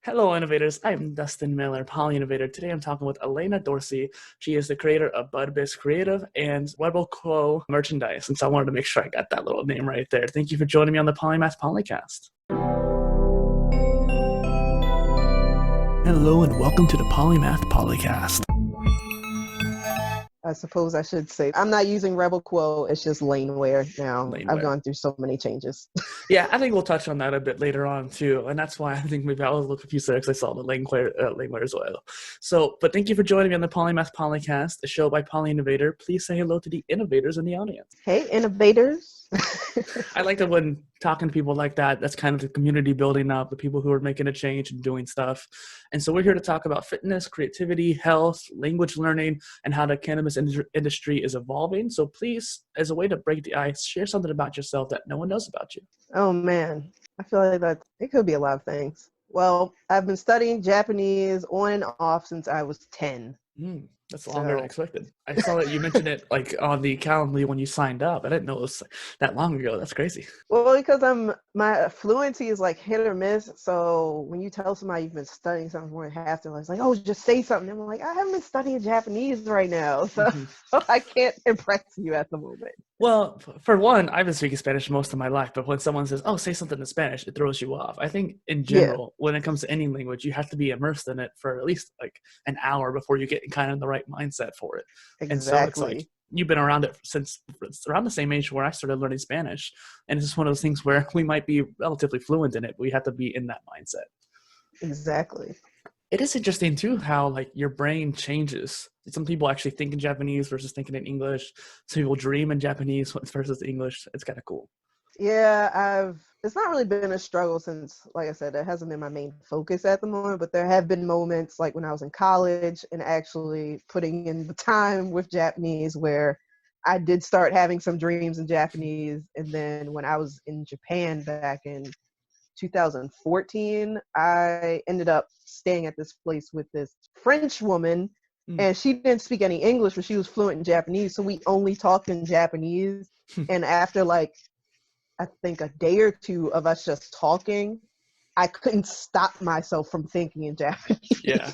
Hello, innovators. I'm Dustin Miller, PolyInnovator. Today I'm talking with Alaina Dorsey. She is the creator of BudBiz Creative and Rebel Quo merchandise. And so I wanted to make sure I got that little name right there. Thank you for joining me on the Polymath PolyCast. Hello, and welcome to the Polymath PolyCast. I suppose I should say I'm not using Rebel Quo. It's just Laneware now. I've gone through so many changes. Yeah, I think we'll touch on that a bit later on too, and that's why I think maybe I was a little confused there because I saw the Laneware as well. So, but thank you for joining me on the Polymath PolyCast, a show by PolyInnovator. Please say hello to the innovators in the audience. Hey, innovators. I like that when talking to people like that, that's kind of the community building up, the people who are making a change and doing stuff. And so we're here to talk about fitness, creativity, health, language learning, and how the cannabis industry is evolving. So please, as a way to break the ice, share something about yourself that no one knows about you. Oh man, I feel like that it could be a lot of things. Well, I've been studying Japanese on and off since I was 10. That's longer than expected. I saw that you mentioned it like on the Calendly when you signed up. I didn't know it was that long ago. That's crazy. Well, because my fluency is like hit or miss. So when you tell somebody you've been studying something more than half their life, it's like, oh, just say something. And I'm like, I haven't been studying Japanese right now, so I can't impress you at the moment. Well, for one, I've been speaking Spanish most of my life, but when someone says, oh, say something in Spanish, it throws you off. I think in general, when it comes to any language, you have to be immersed in it for at least like an hour before you get kind of in the right mindset for it. Exactly. And so it's like, you've been around it since around the same age where I started learning Spanish. And it's just one of those things where we might be relatively fluent in it, but we have to be in that mindset. Exactly. It is interesting too how like your brain changes. Some people actually think in Japanese versus thinking in English. Some people dream in Japanese versus English. It's kind of cool. Yeah, it's not really been a struggle since, like I said, it hasn't been my main focus at the moment, but there have been moments like when I was in college and actually putting in the time with Japanese where I did start having some dreams in Japanese. And then when I was in Japan back in 2014, I ended up staying at this place with this French woman, and she didn't speak any English, but she was fluent in Japanese. So we only talked in Japanese. And after like, I think a day or two of us just talking, I couldn't stop myself from thinking in Japanese. Yeah.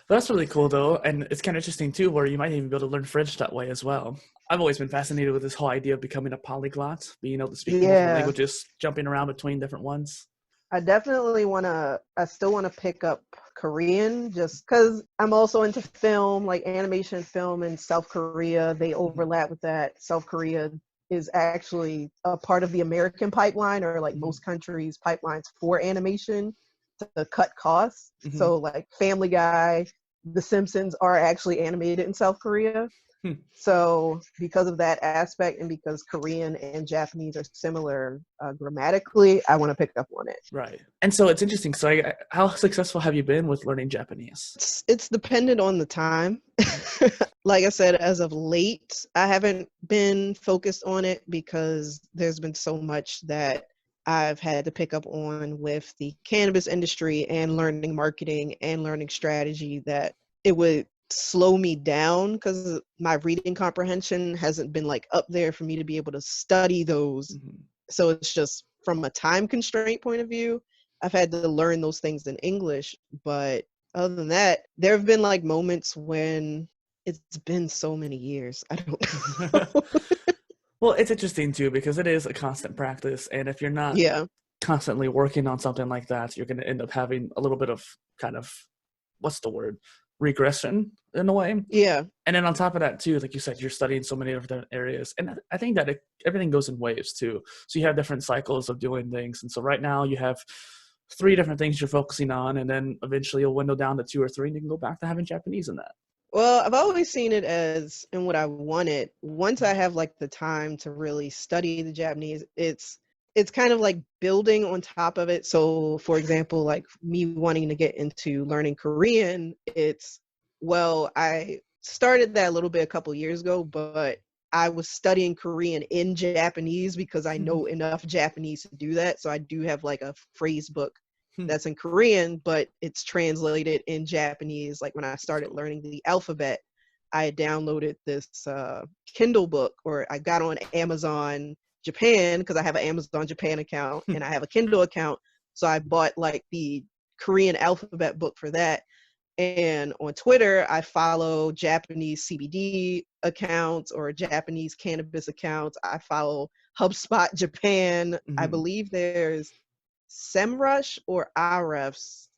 That's really cool though. And it's kind of interesting too, where you might even be able to learn French that way as well. I've always been fascinated with this whole idea of becoming a polyglot, being able to speak multiple languages, jumping around between different ones. I definitely I still want to pick up Korean just because I'm also into film, like animation film in South Korea. They overlap with that. South Korea is actually a part of the American pipeline, or like most countries' pipelines for animation to cut costs. So like Family Guy, The Simpsons are actually animated in South Korea. So because of that aspect, and because Korean and Japanese are similar grammatically, I want to pick up on it. Right. And so it's interesting. So how successful have you been with learning Japanese? It's dependent on the time. Like I said, as of late, I haven't been focused on it because there's been so much that I've had to pick up on with the cannabis industry and learning marketing and learning strategy that it would slow me down because my reading comprehension hasn't been like up there for me to be able to study those. So it's just from a time constraint point of view, I've had to learn those things in English. But other than that, there have been like moments when it's been so many years. I don't know. Well, it's interesting too because it is a constant practice, and if you're not constantly working on something like that, you're going to end up having a little bit of kind of regression in a way. Yeah. And then on top of that too, like you said, you're studying so many different areas, and I think that everything goes in waves too. So you have different cycles of doing things, and so right now you have 3 different things you're focusing on, and then eventually you'll window down to 2 or 3, and you can go back to having Japanese in that. Well, I've always seen it as, and what I wanted, once I have like the time to really study the Japanese, it's kind of like building on top of it. So for example, like me wanting to get into learning Korean, I started that a little bit a couple years ago, but I was studying Korean in Japanese because I know enough Japanese to do that. So I do have like a phrase book that's in Korean, but it's translated in Japanese. Like when I started learning the alphabet, I downloaded this Kindle book, or I got on Amazon Japan because I have an Amazon Japan account and I have a Kindle account. So I bought like the Korean alphabet book for that. And on Twitter, I follow Japanese CBD accounts or Japanese cannabis accounts. I follow HubSpot Japan. I Mm-hmm. believe there's SEMrush or Ahrefs.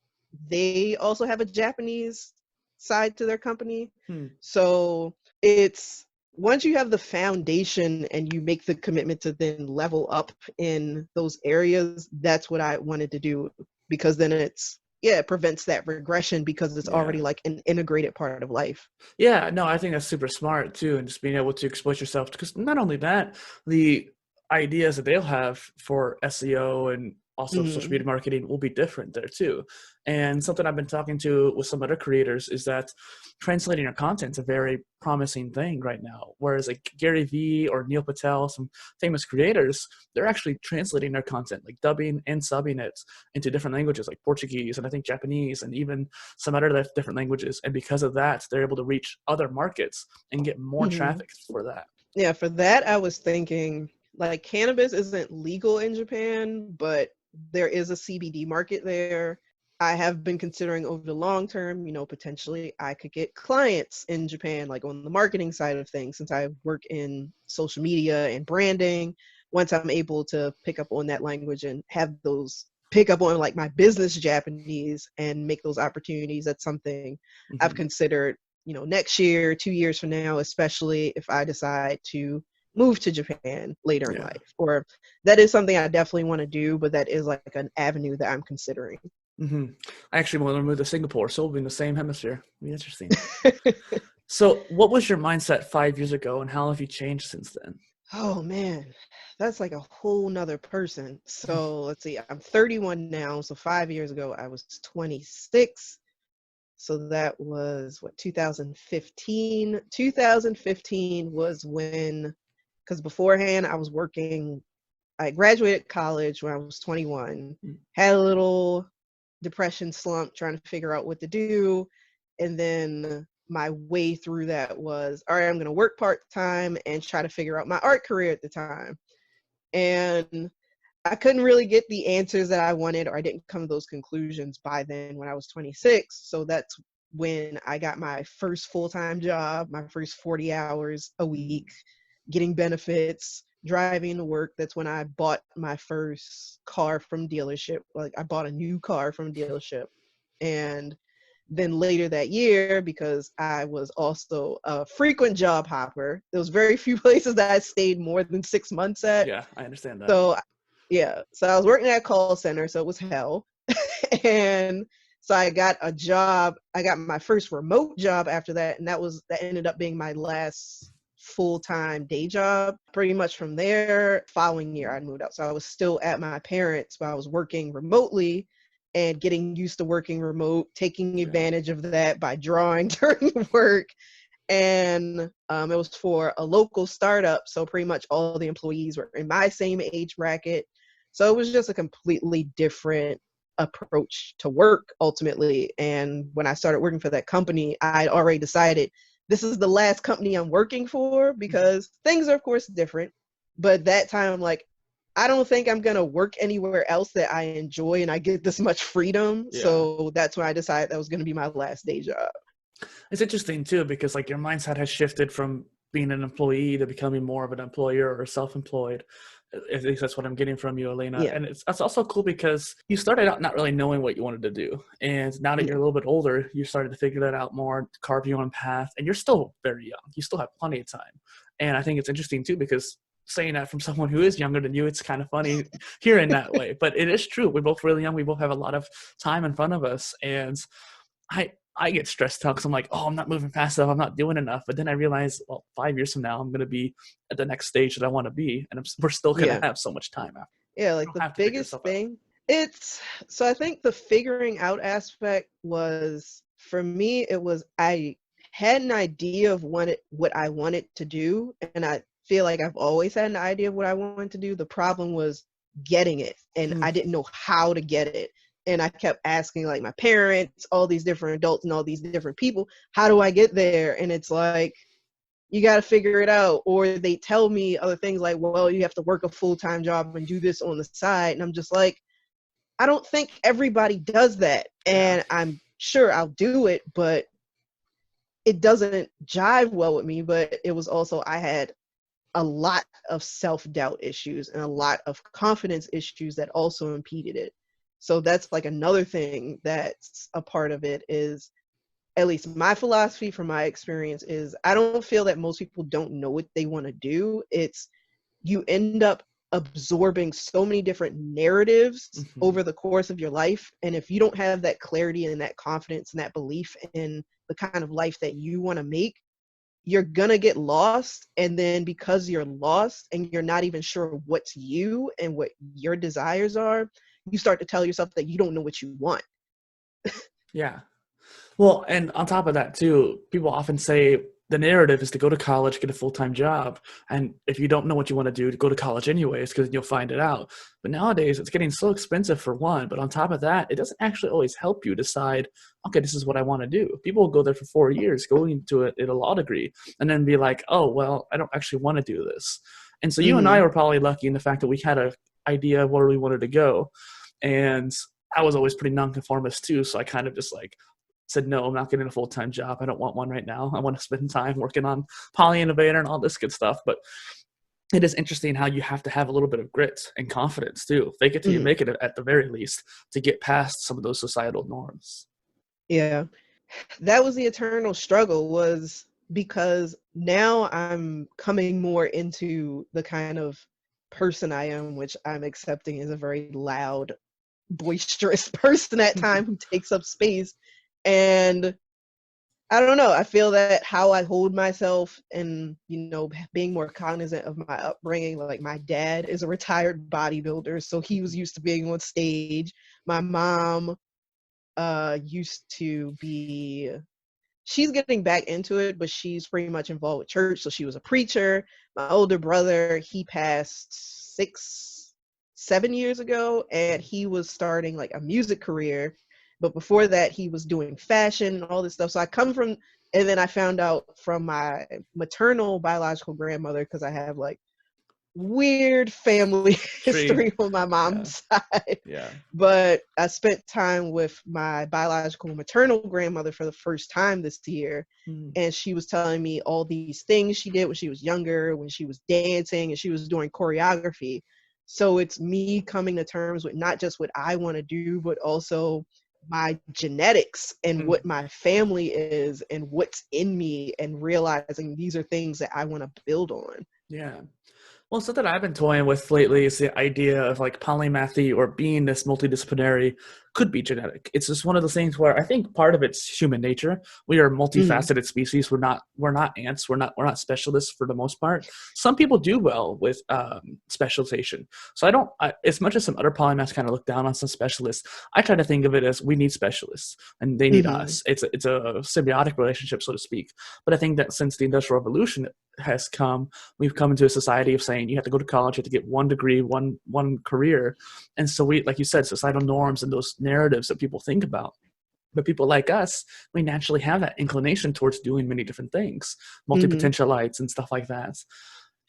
They also have a Japanese side to their company. Hmm. So it's once you have the foundation and you make the commitment to then level up in those areas, that's what I wanted to do, because then it prevents that regression because it's Yeah. already like an integrated part of life. Yeah, no, I think that's super smart too, and just being able to expose yourself. Because not only that, the ideas that they'll have for SEO and also social media marketing will be different there too. And something I've been talking to with some other creators is that translating your content is a very promising thing right now. Whereas like Gary Vee or Neil Patel, some famous creators, they're actually translating their content, like dubbing and subbing it into different languages like Portuguese and I think Japanese and even some other different languages. And because of that, they're able to reach other markets and get more traffic for that. Yeah, for that, I was thinking like cannabis isn't legal in Japan, but there is a CBD market there. I have been considering over the long term, potentially I could get clients in Japan, like on the marketing side of things, since I work in social media and branding. Once I'm able to pick up on that language and have those pick up on like my business Japanese and make those opportunities, that's something I've considered, next year, 2 years from now, especially if I decide to move to Japan later in life. Or that is something I definitely want to do, but that is like an avenue that I'm considering. I actually want to move to Singapore, so we'll be in the same hemisphere. It'll be interesting. So what was your mindset 5 years ago and how have you changed since then? Oh man, that's like a whole nother person. So let's see, I'm 31 now. So 5 years ago, I was 26. So that was 2015. 2015 was when, because beforehand I was working, I graduated college when I was 21, had a little depression slump trying to figure out what to do. And then my way through that was, all right, I'm going to work part-time and try to figure out my art career at the time. And I couldn't really get the answers that I wanted, or I didn't come to those conclusions by then when I was 26. So that's when I got my first full-time job, my first 40 hours a week, getting benefits, driving to work. That's when I bought my first car from dealership. Like I bought a new car from dealership. And then later that year, because I was also a frequent job hopper, there was very few places that I stayed more than 6 months at. Yeah, I understand that. So I was working at a call center, so it was hell. And so I got a job. I got my first remote job after that, and that ended up being my last full-time day job. Pretty much from there, following year I moved out. So I was still at my parents', but I was working remotely and getting used to working remote, taking advantage of that by drawing during work. And it was for a local startup. So pretty much all the employees were in my same age bracket. So it was just a completely different approach to work ultimately. And when I started working for that company, I'd already decided this is the last company I'm working for, because things are of course different. But that time I'm like, I don't think I'm going to work anywhere else that I enjoy and I get this much freedom. Yeah. So that's when I decided that was going to be my last day job. It's interesting too, because like your mindset has shifted from being an employee to becoming more of an employer or self-employed. At least that's what I'm getting from you, Alaina. Yeah. And it's also cool because you started out not really knowing what you wanted to do. And now that you're a little bit older, you started to figure that out more, carve your own path. And you're still very young. You still have plenty of time. And I think it's interesting too, because saying that from someone who is younger than you, it's kind of funny hearing that way. But it is true. We're both really young. We both have a lot of time in front of us. And I get stressed out because I'm like, oh, I'm not moving fast enough. I'm not doing enough. But then I realize, well, 5 years from now, I'm going to be at the next stage that I want to be. And we're still going to have so much time after. Yeah, like the biggest thing, so I think the figuring out aspect was, for me, it was I had an idea of what I wanted to do. And I feel like I've always had an idea of what I wanted to do. The problem was getting it. And I didn't know how to get it. And I kept asking like my parents, all these different adults and all these different people, how do I get there? And it's like, you got to figure it out. Or they tell me other things like, well, you have to work a full-time job and do this on the side. And I'm just like, I don't think everybody does that. And I'm sure I'll do it, but it doesn't jive well with me. But it was also, I had a lot of self-doubt issues and a lot of confidence issues that also impeded it. So that's like another thing that's a part of it, is at least my philosophy from my experience is I don't feel that most people don't know what they want to do. It's you end up absorbing so many different narratives over the course of your life. And if you don't have that clarity and that confidence and that belief in the kind of life that you want to make, you're gonna get lost. And then because you're lost and you're not even sure what's you and what your desires are, you start to tell yourself that you don't know what you want. Yeah. Well, and on top of that too, people often say the narrative is to go to college, get a full-time job. And if you don't know what you want to do, to go to college anyways, because you'll find it out. But nowadays it's getting so expensive for one. But on top of that, it doesn't actually always help you decide, okay, this is what I want to do. People will go there for 4 years, going into it in a law degree, and then be like, oh, well, I don't actually want to do this. And so you and I were probably lucky in the fact that we had an idea of where we wanted to go. And I was always pretty nonconformist too. So I kind of just like said, no, I'm not getting a full-time job. I don't want one right now. I want to spend time working on PolyInnovator and all this good stuff. But it is interesting how you have to have a little bit of grit and confidence too. Fake it till you make it at the very least, to get past some of those societal norms. Yeah. That was the eternal struggle, was because now I'm coming more into the kind of person I am, which I'm accepting as a very loud, boisterous person at times who takes up space. And I don't know, I feel that how I hold myself and, being more cognizant of my upbringing, like my dad is a retired bodybuilder, so he was used to being on stage. My mom used to be, she's getting back into it, but she's pretty much involved with church, so she was a preacher. My older brother, he passed 7 years ago, and he was starting like a music career. But before that, he was doing fashion and all this stuff. So I come from, and then I found out from my maternal biological grandmother, because I have like weird family history on my mom's side. Yeah. But I spent time with my biological maternal grandmother for the first time this year. And she was telling me all these things she did when she was younger, when she was dancing and she was doing choreography. So it's me coming to terms with not just what I want to do, but also my genetics and what my family is and what's in me, and realizing these are things that I want to build on. Yeah. Well, something I've been toying with lately is the idea of like polymathy, or being this multidisciplinary, could be genetic. It's just one of those things where I think part of it's human nature. We are a multifaceted species. We're not ants. We're not specialists for the most part. Some people do well with specialization. So as much as some other polymaths kind of look down on some specialists, I try to think of it as we need specialists and they need us. It's a symbiotic relationship, so to speak. But I think that since the Industrial Revolution has come, we've come into a society of saying you have to go to college, you have to get one degree, one career. And so we, like you said, societal norms and those narratives that people think about. But people like us, we naturally have that inclination towards doing many different things, multi-potentialites and stuff like that.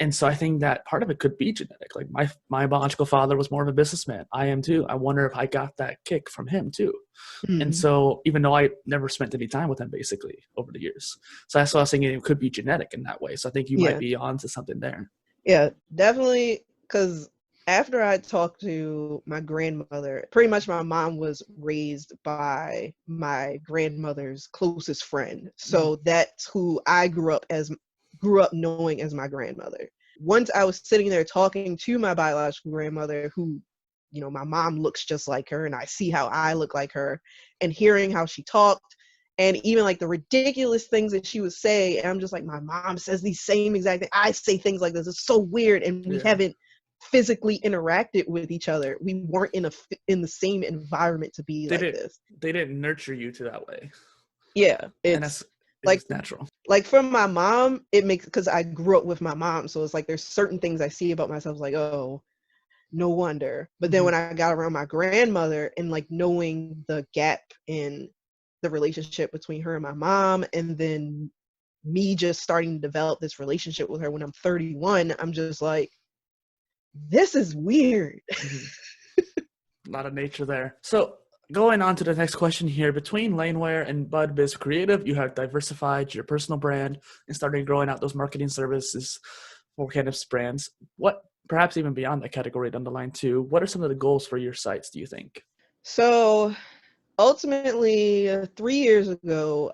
And so I think that part of it could be genetic. Like my biological father was more of a businessman. I am too. I wonder if I got that kick from him too. And so even though I never spent any time with him basically over the years. So that's why I was thinking it could be genetic in that way. So I think you might be onto something there. Yeah, definitely. Because after I talked to my grandmother, pretty much my mom was raised by my grandmother's closest friend. So that's who I grew up knowing as my grandmother. Once I was sitting there talking to my biological grandmother, who, my mom looks just like her, and I see how I look like her, and hearing how she talked, and even like the ridiculous things that she would say, and I'm just like, my mom says these same exact things. I say things like this. It's so weird, and we haven't physically interacted with each other. We weren't in the same environment to be this. They didn't nurture you to that way. Yeah, it's like natural. Like from my mom, it makes, because I grew up with my mom, so it's like there's certain things I see about myself like, oh, no wonder. But then when I got around my grandmother and like knowing the gap in the relationship between her and my mom, and then me just starting to develop this relationship with her when I'm 31, I'm just like, this is weird. A lot of nature there. So going on to the next question here, between Laneware and Bud Biz Creative, you have diversified your personal brand and started growing out those marketing services for cannabis brands. What, perhaps even beyond that category down the line too, what are some of the goals for your sites, do you think? So ultimately, 3 years ago,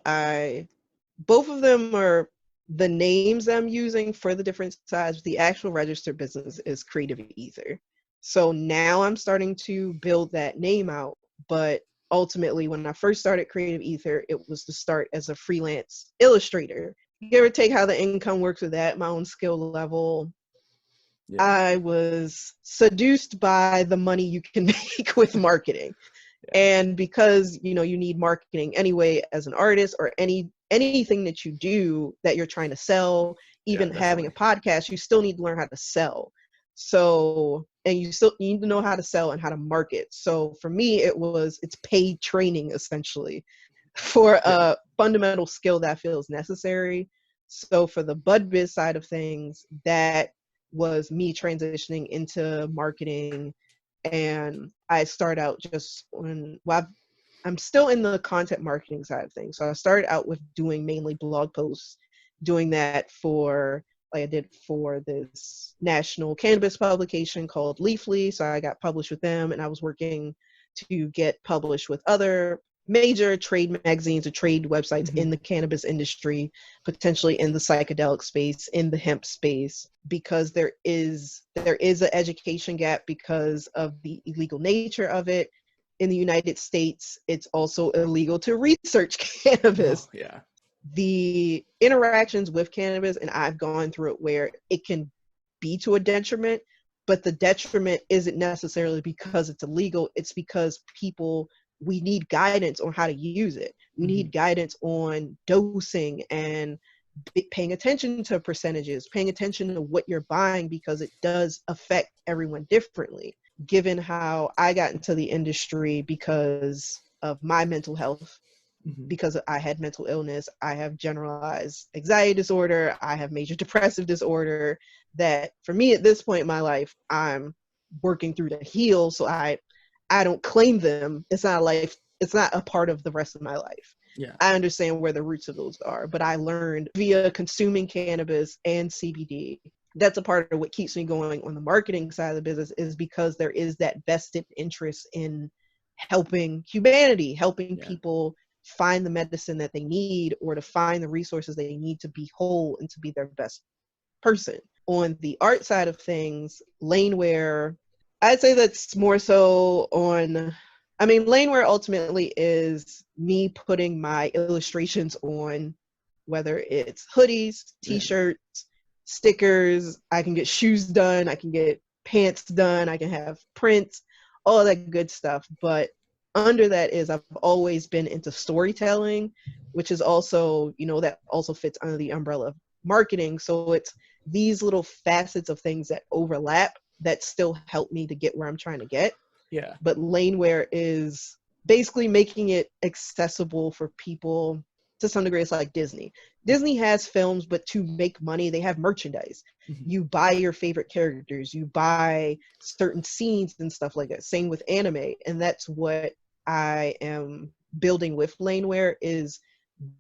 both of them are the names I'm using for the different sides. The actual registered business is Creative Ether. So now I'm starting to build that name out. But ultimately, when I first started Creative Ether, it was to start as a freelance illustrator. Give or take how the income works with that, my own skill level. Yeah. I was seduced by the money you can make with marketing. Yeah. And because, you need marketing anyway as an artist, or anything that you do that you're trying to sell, even having a podcast, you still need to learn how to sell. So, and you still need to know how to sell and how to market. So for me, it's paid training essentially for a fundamental skill that feels necessary. So for the Bud Biz side of things, that was me transitioning into marketing. And I start out I'm still in the content marketing side of things. So I started out with doing mainly blog posts, doing that like I did for this national cannabis publication called Leafly. So I got published with them, and I was working to get published with other major trade magazines or trade websites in the cannabis industry, potentially in the psychedelic space, in the hemp space, because there is an education gap because of the illegal nature of it. In the United States, it's also illegal to research cannabis. Oh, yeah. The interactions with cannabis, and I've gone through it, where it can be to a detriment, but the detriment isn't necessarily because it's illegal. It's because we need guidance on how to use it. We need guidance on dosing and paying attention to percentages, paying attention to what you're buying, because it does affect everyone differently. Given how I got into the industry because of my mental health, because I had mental illness, I have generalized anxiety disorder, I have major depressive disorder, that for me at this point in my life, I'm working through to heal. So I don't claim them. It's not a part of the rest of my life. Yeah. I understand where the roots of those are, but I learned via consuming cannabis and CBD. That's a part of what keeps me going on the marketing side of the business, is because there is that vested interest in helping humanity, helping people find the medicine that they need, or to find the resources they need to be whole and to be their best person. On the art side of things, Laneware, I'd say that's more so Laneware ultimately is me putting my illustrations on, whether it's hoodies, t-shirts, stickers. I can get shoes done, I can get pants done, I can have prints, all that good stuff. But under that is, I've always been into storytelling, which is also, that also fits under the umbrella of marketing. So it's these little facets of things that overlap that still help me to get where I'm trying to get. Yeah. But Laneware is basically making it accessible for people. To some degree, it's like Disney. Disney has films, but to make money, they have merchandise. You buy your favorite characters, you buy certain scenes and stuff like that. Same with anime. And that's what I am building with Laneware, is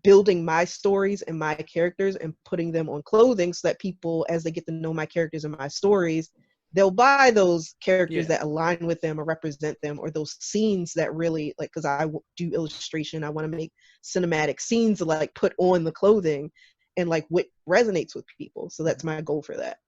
building my stories and my characters and putting them on clothing, so that people, as they get to know my characters and my stories, they'll buy those characters that align with them or represent them, or those scenes that really, like, because I do illustration, I want to make cinematic scenes to like put on the clothing and like what resonates with people. So that's my goal for that.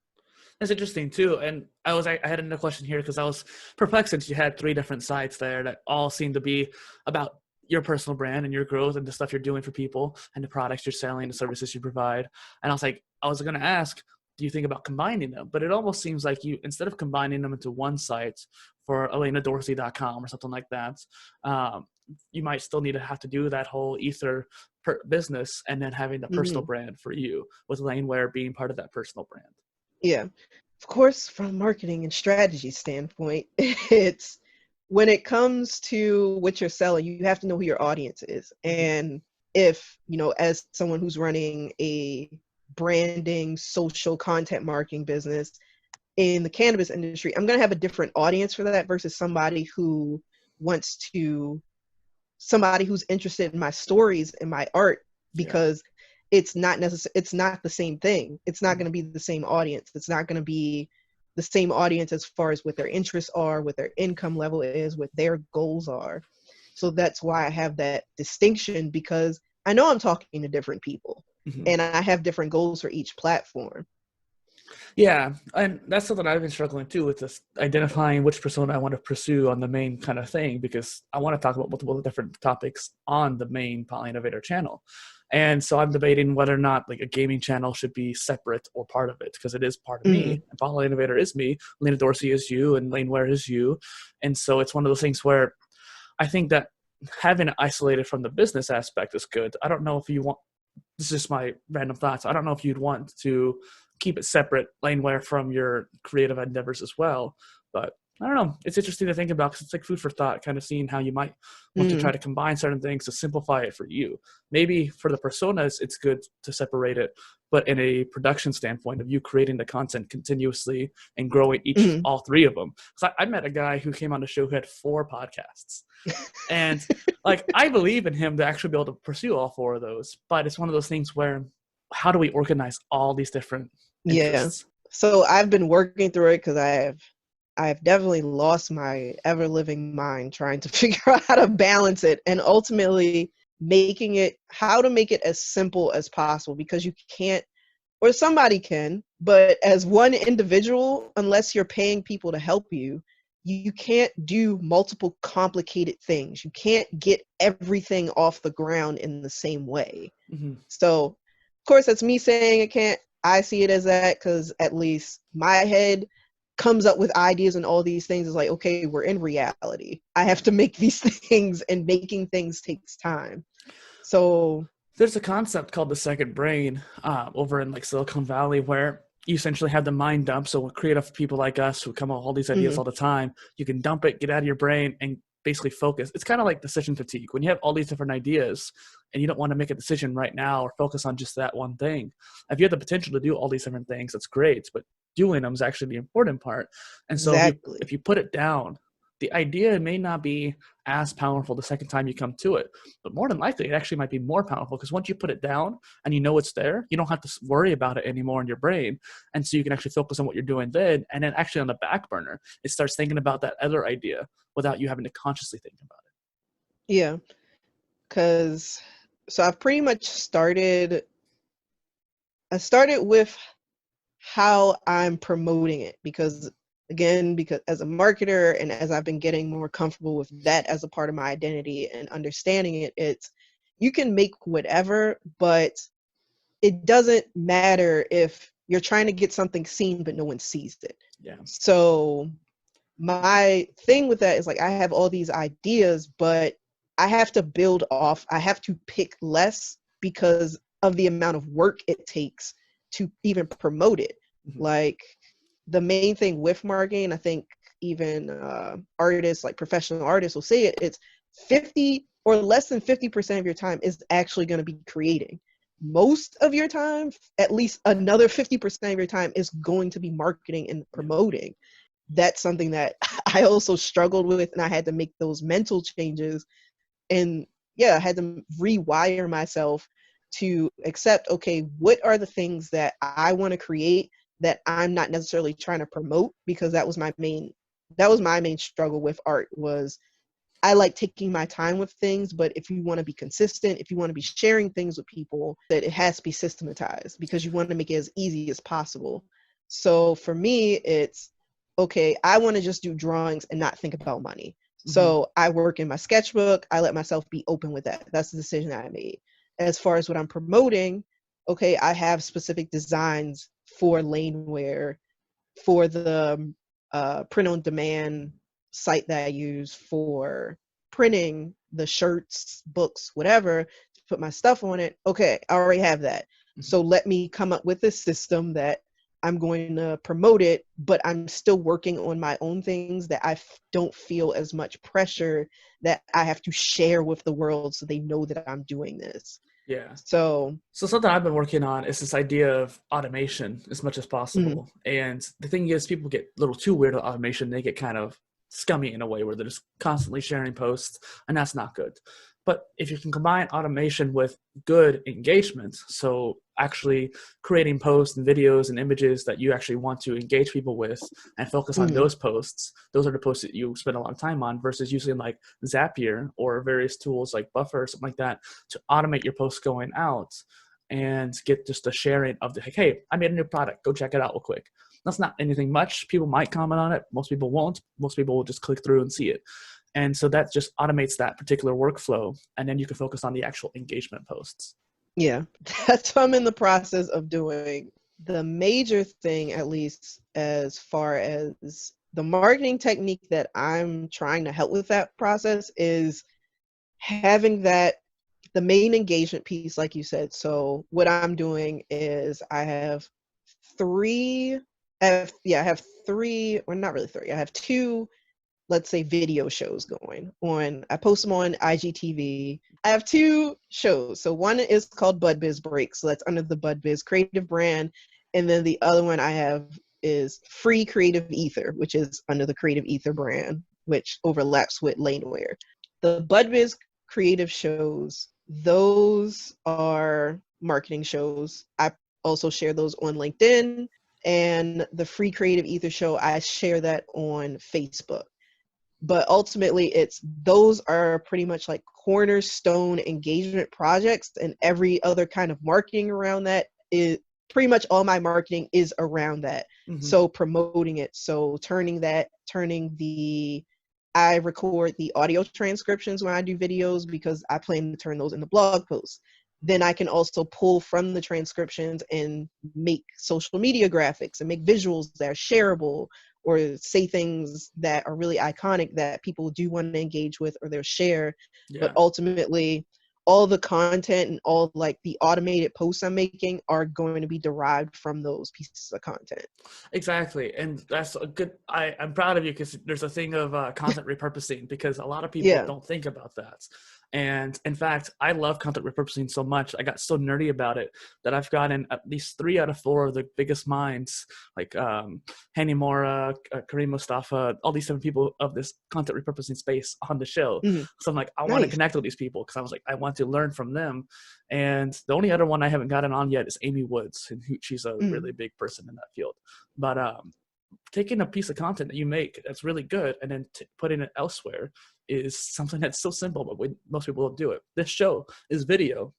That's interesting too. And I had another question here, because I was perplexed, since you had 3 different sites there that all seem to be about your personal brand and your growth and the stuff you're doing for people and the products you're selling, the services you provide. And I was going to ask, do you think about combining them? But it almost seems like you, instead of combining them into one site for AlainaDorsey.com or something like that, you might still have to do that whole Ether business, and then having the personal brand for you, with Laneware being part of that personal brand. Yeah. Of course, from a marketing and strategy standpoint, it's when it comes to what you're selling, you have to know who your audience is. And if, as someone who's running a branding, social content marketing business, in the cannabis industry, I'm going to have a different audience for that versus somebody who's interested in my stories and my art, because it's not the same thing. It's not going to be the same audience. It's not going to be the same audience as far as what their interests are, what their income level is, what their goals are. So that's why I have that distinction, because I know I'm talking to different people and I have different goals for each platform. Yeah, and that's something I've been struggling too with, this identifying which persona I want to pursue on the main kind of thing, because I want to talk about multiple different topics on the main PolyInnovator channel. And so I'm debating whether or not like a gaming channel should be separate or part of it, because it is part of me. And PolyInnovator is me, Alaina Dorsey is you, and Lainware is you. And so it's one of those things where I think that having it isolated from the business aspect is good. I don't know if you want, this is just my random thoughts, I don't know if you'd want to keep it separate, Lainware, from your creative endeavors as well. But I don't know. It's interesting to think about, because it's like food for thought, kind of seeing how you might want to try to combine certain things to simplify it for you. Maybe for the personas, it's good to separate it, but in a production standpoint of you creating the content continuously and growing all three of them. So I met a guy who came on the show who had 4 podcasts. And like, I believe in him to actually be able to pursue all 4 of those. But it's one of those things where, how do we organize all these different interests? So I've been working through it, because I've definitely lost my ever-living mind trying to figure out how to balance it, and ultimately how to make it as simple as possible, because you can't, or somebody can, but as one individual, unless you're paying people to help you, you can't do multiple complicated things. You can't get everything off the ground in the same way. So, of course, that's me saying it can't. I see it as that, because at least my head comes up with ideas and all these things. Is like, okay, we're in reality. I have to make these things, and making things takes time. So there's a concept called the second brain over in like Silicon Valley, where you essentially have the mind dump. So creative people like us who come up with all these ideas all the time, you can dump it, get out of your brain, and basically focus. It's kind of like decision fatigue. When you have all these different ideas and you don't want to make a decision right now or focus on just that one thing, if you have the potential to do all these different things, that's great, but doing them is actually the important part. And so if you put it down, the idea may not be as powerful the second time you come to it, but more than likely it actually might be more powerful, because once you put it down and you know it's there, you don't have to worry about it anymore in your brain. And so you can actually focus on what you're doing then, and then actually on the back burner, it starts thinking about that other idea without you having to consciously think about it. Yeah, because so I've pretty much started with how I'm promoting it, because as a marketer, and as I've been getting more comfortable with that as a part of my identity and understanding it, it's, you can make whatever, but it doesn't matter if you're trying to get something seen but no one sees it. So my thing with that is, like, I have all these ideas, but I have to pick less because of the amount of work it takes to even promote it. Like, the main thing with marketing, I think even artists, like professional artists, will say it's 50 or less than 50% of your time is actually going to be creating. Most of your time, at least another 50% of your time, is going to be marketing and promoting. That's something that I also struggled with, and I had to make those mental changes. And I had to rewire myself to accept, okay, what are the things that I want to create that I'm not necessarily trying to promote? Because that was my main struggle with art. Was I like taking my time with things, but if you want to be consistent, if you want to be sharing things with people, that it has to be systematized, because you want to make it as easy as possible. So for me, it's, okay, I want to just do drawings and not think about money. So I work in my sketchbook. I let myself be open with that. That's the decision that I made. As far as what I'm promoting, okay, I have specific designs for Lainware, for the print-on-demand site that I use for printing the shirts, books, whatever, to put my stuff on it. Okay, I already have that. So let me come up with a system that I'm going to promote it, but I'm still working on my own things that I don't feel as much pressure that I have to share with the world so they know that I'm doing this. Yeah. So, So something I've been working on is this idea of automation as much as mhm, possible. And the thing is, people get a little too weird with automation. They get kind of scummy in a way where they're just constantly sharing posts, and that's not good. But if you can combine automation with good engagement, so actually creating posts and videos and images that you actually want to engage people with and focus on mhm, those posts, those are the posts that you spend a lot of time on versus using like Zapier or various tools like Buffer or something like that to automate your posts going out and get just a sharing of the, like, hey, I made a new product, go check it out real quick. That's not anything much. People might comment on it. Most people won't. Most people will just click through and see it. And so that just automates that particular workflow. And then you can focus on the actual engagement posts. yeah, that's what I'm in the process of doing. The major thing, at least as far as the marketing technique that I'm trying to help with that process, is having that the main engagement piece, like you said. So what I'm doing is I have three, I have three, or not really three. I have two, let's say, video shows going on. I post them on IGTV. I have two shows. So one is called Bud Biz Breaks. So that's under the Bud Biz creative brand. And then the other one I have is Free Creative Ether, which is under the Creative Ether brand, which overlaps with Laneware. The Bud Biz creative shows, those are marketing shows. I also share those on LinkedIn. And the Free Creative Ether show, I share that on Facebook. But ultimately, it's those are pretty much like cornerstone engagement projects, and every other kind of marketing around that is pretty much all my marketing is around that. Mm-hmm. So promoting it, so I record the audio transcriptions when I do videos because I plan to turn those into blog posts. Then I can also pull from the transcriptions and make social media graphics and make visuals that are shareable, or say things that are really iconic that people do want to engage with or they'll share. But Yeah. ultimately, all the content and all like the automated posts I'm making are going to be derived from those pieces of content. Exactly. And that's a good, I'm proud of you because there's a thing of content repurposing because a lot of people Yeah. don't think about that. And in fact, I love content repurposing so much. I got so nerdy about it that I've gotten at least 3 out of 4 of the biggest minds, like Hani Mora, Kareem Mustafa, all these 7 people of this content repurposing space on the show. Mm-hmm. So I'm like, I want to Nice. connect with these people because I was like, I want to learn from them. And the only other one I haven't gotten on yet is Amy Woods, and she's a Mm-hmm. really big person in that field. But taking a piece of content that you make that's really good and then putting it elsewhere is something that's so simple, but most people don't do it. This show is video.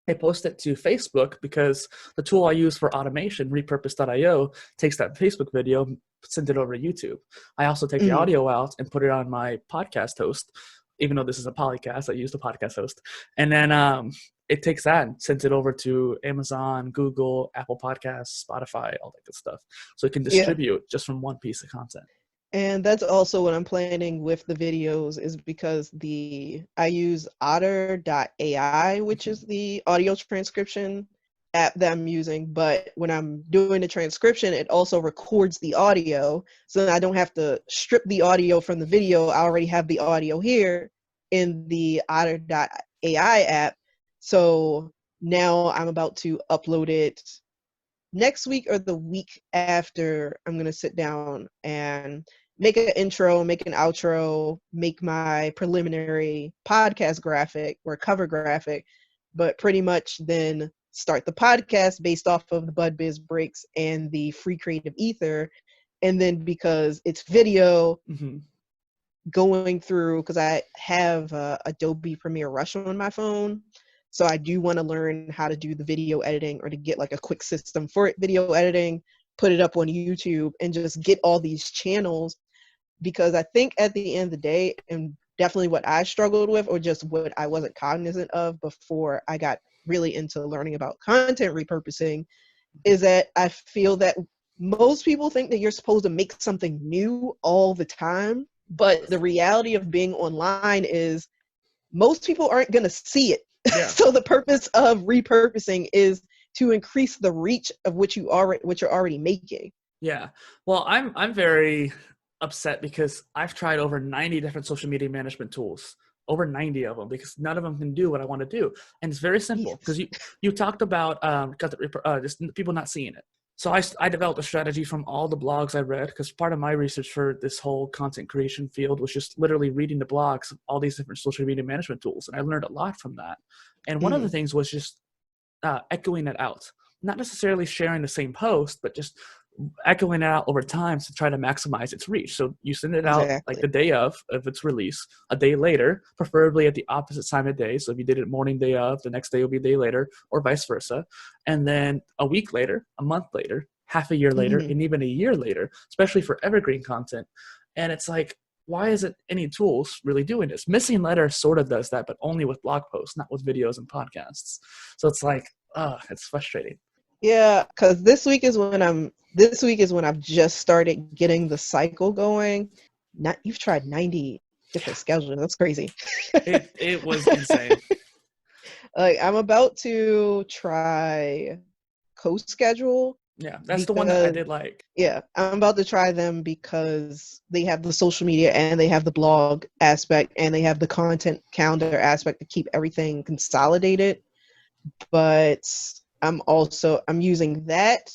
I post it to Facebook because the tool I use for automation, repurposed.io, takes that Facebook video, sends it over to YouTube. I also take the Mm-hmm. audio out and put it on my podcast host, even though this is a polycast, I use the podcast host. And then it takes that and sends it over to Amazon, Google, Apple Podcasts, Spotify, all that good stuff. So it can Yeah. distribute just from one piece of content. And that's also what I'm planning with the videos, is because I use otter.ai, which is the audio transcription app that I'm using. But when I'm doing the transcription, it also records the audio. So then I don't have to strip the audio from the video. I already have the audio here in the otter.ai app. So now I'm about to upload it next week or the week after. I'm going to sit down and make an intro, make an outro, make my preliminary podcast graphic or cover graphic, but pretty much then start the podcast based off of the Bud Biz Breaks and the Free Creative Ether. And then because it's video, Mm-hmm. going through, because I have Adobe Premiere Rush on my phone. So I do want to learn how to do the video editing, or to get like a quick system for it, video editing, put it up on YouTube and just get all these channels. Because I think at the end of the day, and definitely what I struggled with, or just what I wasn't cognizant of before I got really into learning about content repurposing, is that I feel that most people think that you're supposed to make something new all the time. But the reality of being online is most people aren't going to see it. Yeah. So the purpose of repurposing is to increase the reach of what you're already making. Yeah. Well, I'm very upset because I've tried over 90 different social media management tools over 90 of them because none of them can do what I want to do. And it's very simple because you talked about just people not seeing it. So I developed a strategy from all the blogs I read, because part of my research for this whole content creation field was just literally reading the blogs of all these different social media management tools. And I learned a lot from that. And one of the things was just echoing it out, not necessarily sharing the same post, but just echoing it out over time to try to maximize its reach. So you send it out like the day of its release, a day later, preferably at the opposite time of day. So if you did it morning day of, the next day will be a day later, or vice versa. And then a week later, a month later, half a year later, and even a year later, especially for evergreen content. And it's like, why isn't any tools really doing this? Missing Letter sort of does that, but only with blog posts, not with videos and podcasts. So it's like, it's frustrating. Yeah, because this week is when I've just started getting the cycle going. You've tried 90 different schedules. That's crazy. It was insane. Like, I'm about to try CoSchedule. Yeah, that's the one that I did like. Yeah, I'm about to try them because they have the social media and they have the blog aspect and they have the content calendar aspect to keep everything consolidated. But I'm using that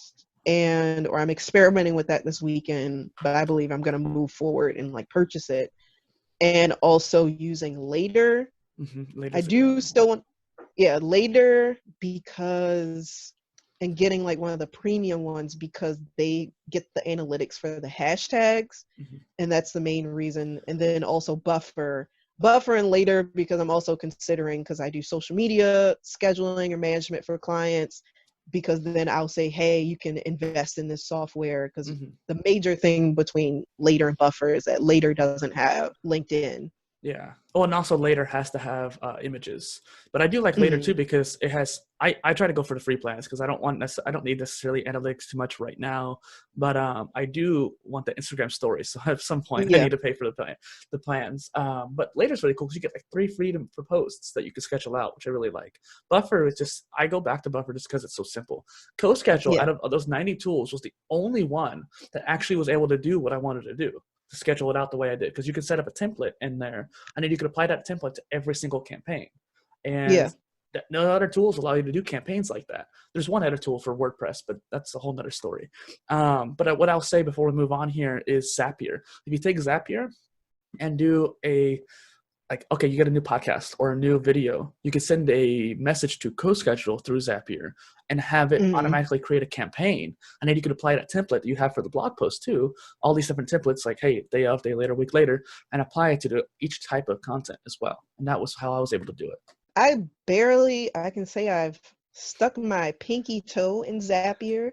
or I'm experimenting with that this weekend, but I believe I'm going to move forward and like purchase it. And also using Later. I do still want, Later, because, and getting like one of the premium ones because they get the analytics for the hashtags. And that's the main reason. And then also Buffer and Later, because I'm also considering, because I do social media scheduling or management for clients, because then I'll say, hey, you can invest in this software, because the major thing between Later and Buffer is that Later doesn't have LinkedIn. Yeah. Oh, and also Later has to have images, but I do like Later too because it has. I try to go for the free plans because I don't need necessarily analytics too much right now, but I do want the Instagram stories. So at some point I need to pay for the plans. But Later's really cool because you get like 3 freedom for posts that you can schedule out, which I really like. Buffer is just, I go back to Buffer just because it's so simple. CoSchedule out of those 90 tools was the only one that actually was able to do what I wanted to do, to schedule it out the way I did, because you could set up a template in there and then you could apply that template to every single campaign. And no other tools allow you to do campaigns like that. There's one other tool for WordPress, but that's a whole nother story. But what I'll say before we move on here is Zapier. If you take Zapier and do okay, you get a new podcast or a new video, you can send a message to CoSchedule through Zapier and have it automatically create a campaign. And then you can apply that template that you have for the blog post too, all these different templates like, hey, day of, day later, week later, and apply it to each type of content as well. And that was how I was able to do it. I can say I've stuck my pinky toe in Zapier,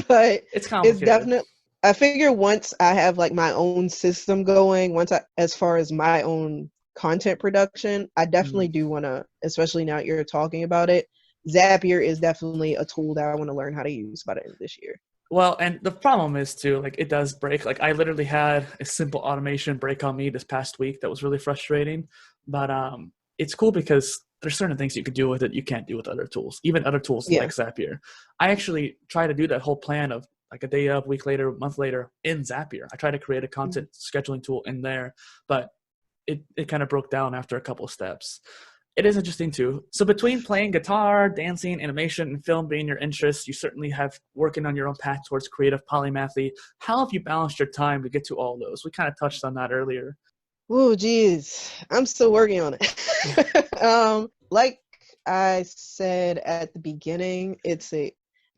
but it's complicated. It's definitely, I figure once I have like my own system going, as far as my own content production, I definitely do want to, especially now you're talking about it, Zapier is definitely a tool that I want to learn how to use by the end of this year. Well, and the problem is too, like it does break. Like I literally had a simple automation break on me this past week that was really frustrating, but it's cool because there's certain things you could do with it you can't do with other tools, even other tools like Zapier. I actually try to do that whole plan of like a day of, week later, month later in Zapier. I try to create a content scheduling tool in there, but it kind of broke down after a couple of steps. It is interesting too. So between playing guitar, dancing, animation, and film being your interests, you certainly have working on your own path towards creative polymathy. How have you balanced your time to get to all those? We kind of touched on that earlier. Oh, geez. I'm still working on it. Like I said at the beginning,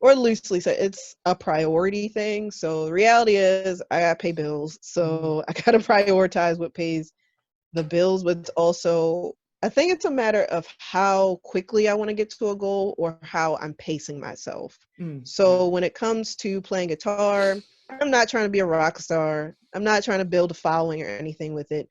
loosely said, it's a priority thing. So the reality is I got to pay bills. So I got to prioritize what pays the bills, but it's also, I think it's a matter of how quickly I want to get to a goal or how I'm pacing myself. So when it comes to playing guitar, I'm not trying to be a rock star. I'm not trying to build a following or anything with it.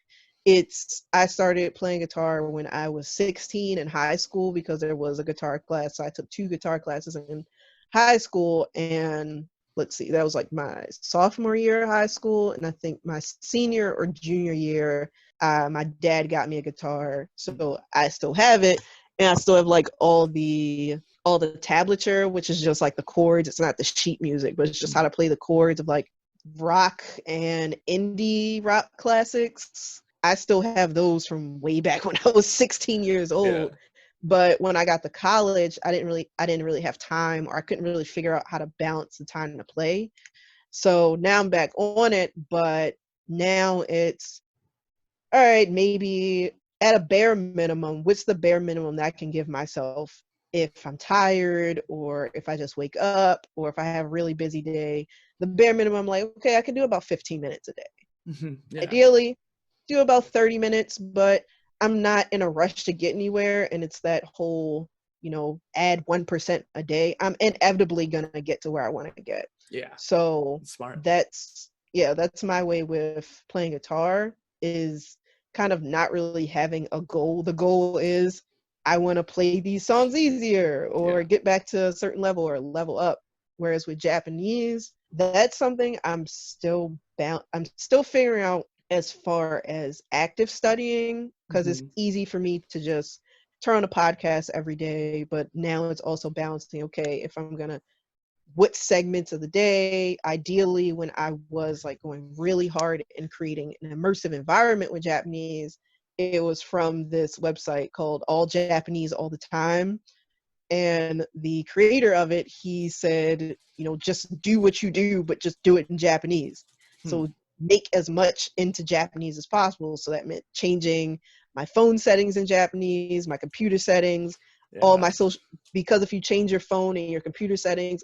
I started playing guitar when I was 16 in high school because there was a guitar class. So I took 2 guitar classes in high school, and let's see, that was like my sophomore year of high school. And I think my senior or junior year, my dad got me a guitar. So I still have it. And I still have like all the tablature, which is just like the chords. It's not the sheet music, but it's just how to play the chords of like rock and indie rock classics. I still have those from way back when I was 16 years old. Yeah. But when I got to college, I didn't really have time, or I couldn't really figure out how to balance the time to play. So now I'm back on it, but now it's all right, maybe at a bare minimum, what's the bare minimum that I can give myself if I'm tired, or if I just wake up, or if I have a really busy day? The bare minimum, like, okay, I can do about 15 minutes a day. Yeah. Ideally, do about 30 minutes, but I'm not in a rush to get anywhere. And it's that whole, add 1% a day. I'm inevitably going to get to where I want to get. Yeah. So Smart. that's my way with playing guitar, is kind of not really having a goal. The goal is I want to play these songs easier, or get back to a certain level, or level up. Whereas with Japanese, that's something I'm still figuring out as far as active studying, because it's easy for me to just turn on a podcast every day. But now it's also balancing, okay, if I'm going to, what segments of the day. Ideally, when I was like going really hard in creating an immersive environment with Japanese, it was from this website called All Japanese All the Time. And the creator of it, he said, just do what you do, but just do it in Japanese. So make as much into Japanese as possible. So that meant changing my phone settings in Japanese, my computer settings, all my social, because if you change your phone and your computer settings,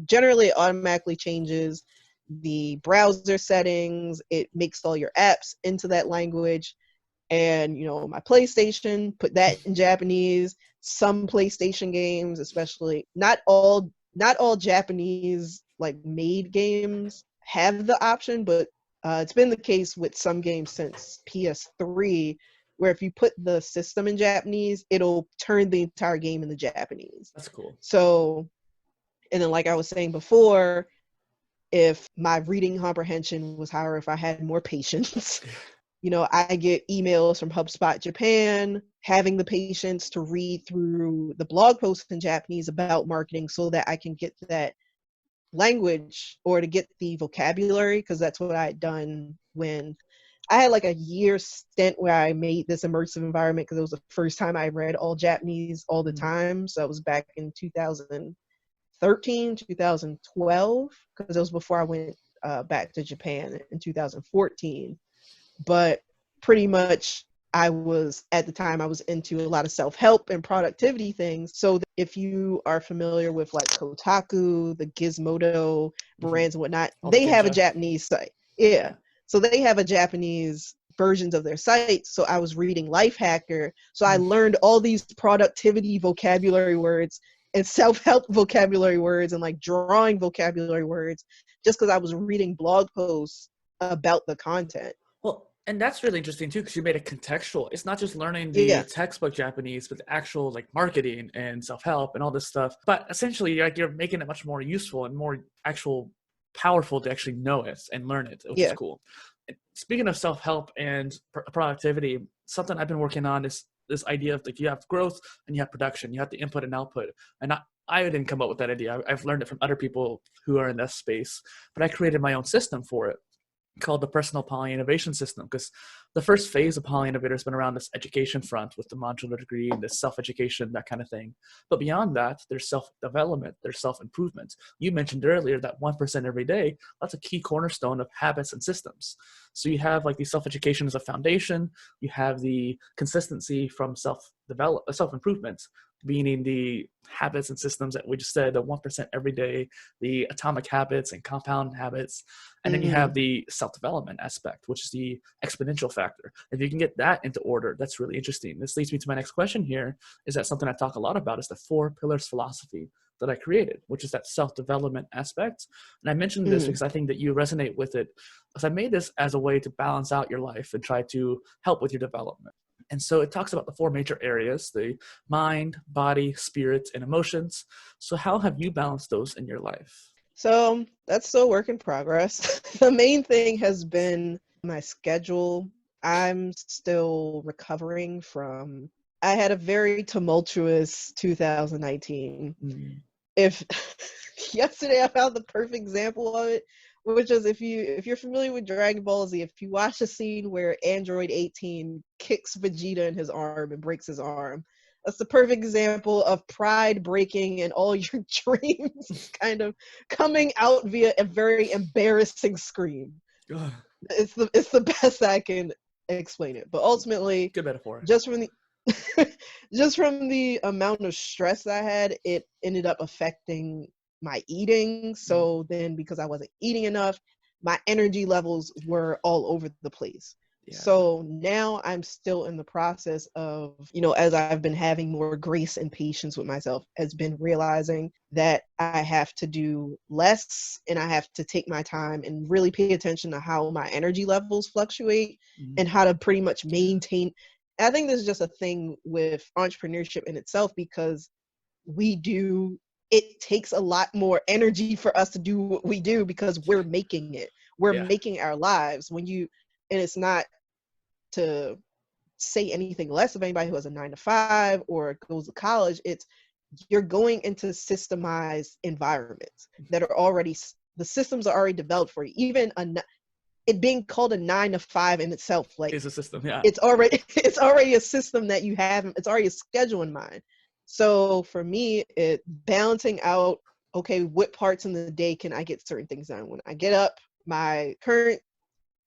generally it automatically changes the browser settings. It makes all your apps into that language. And my PlayStation, put that in Japanese. Some PlayStation games, especially not all Japanese like made games have the option, but it's been the case with some games since PS3, where if you put the system in Japanese, it'll turn the entire game into Japanese. That's cool. So, and then like I was saying before, if my reading comprehension was higher, if I had more patience, I get emails from HubSpot Japan, having the patience to read through the blog posts in Japanese about marketing so that I can get that language, or to get the vocabulary, because that's what I had done when I had like a year stint where I made this immersive environment, because it was the first time I read all Japanese all the time. So that was back in 2013, 2012, because it was before I went back to Japan in 2014. But pretty much at the time I was into a lot of self-help and productivity things. So if you are familiar with like Kotaku, the Gizmodo brands and whatnot, they have a Japanese site. Yeah. So they have a Japanese versions of their sites. So I was reading Lifehacker. So I learned all these productivity vocabulary words and self-help vocabulary words and like drawing vocabulary words, just because I was reading blog posts about the content. Well, and that's really interesting too, because you made it contextual. It's not just learning the textbook Japanese, but the actual like marketing and self-help and all this stuff. But essentially, you're making it much more useful and more actual powerful to actually know it and learn it, which is cool. And speaking of self-help and productivity, something I've been working on is this idea of like you have growth and you have production. You have the input and output. And I didn't come up with that idea. I've learned it from other people who are in this space, but I created my own system for it, called the personal poly-innovation system, because the first phase of PolyInnovator has been around this education front with the modular degree and this self-education, that kind of thing. But beyond that, there's self-development, there's self-improvement. You mentioned earlier that 1% every day, that's a key cornerstone of habits and systems. So you have like the self-education as a foundation, you have the consistency from self-improvement, meaning the habits and systems that we just said, the 1% every day, the atomic habits and compound habits. And then you have the self-development aspect, which is the exponential factor. If you can get that into order, that's really interesting. This leads me to my next question here. Is that something I talk a lot about, is the 4 pillars philosophy that I created, which is that self-development aspect. And I mentioned this because I think that you resonate with it, because I made this as a way to balance out your life and try to help with your development. And so it talks about the 4 major areas, the mind, body, spirit, and emotions. So how have you balanced those in your life? So that's still a work in progress. The main thing has been my schedule. I'm still recovering from, I had a very tumultuous 2019. If yesterday I found the perfect example of it, which is if you're familiar with Dragon Ball Z, if you watch a scene where Android 18 kicks Vegeta in his arm and breaks his arm, that's the perfect example of pride breaking and all your dreams kind of coming out via a very embarrassing scream. Ugh. It's the best I can explain it. But ultimately, Good metaphor. just from the just from the amount of stress I had, it ended up affecting my eating. So then because I wasn't eating enough, my energy levels were all over the place. Yeah. So now I'm still in the process of, as I've been having more grace and patience with myself, has been realizing that I have to do less and I have to take my time and really pay attention to how my energy levels fluctuate and how to pretty much maintain. I think this is just a thing with entrepreneurship in itself, because it takes a lot more energy for us to do what we do because we're making it. We're making our lives. And it's not to say anything less of anybody who has a 9-to-5 or goes to college. It's you're going into systemized environments that are already, the systems are already developed for you. Even it being called a 9-to-5 in itself, like, is a system. Yeah. It's already a system that you have. It's already a schedule in mind. So for me, it balancing out, okay, what parts in the day can I get certain things done? When I get up, my current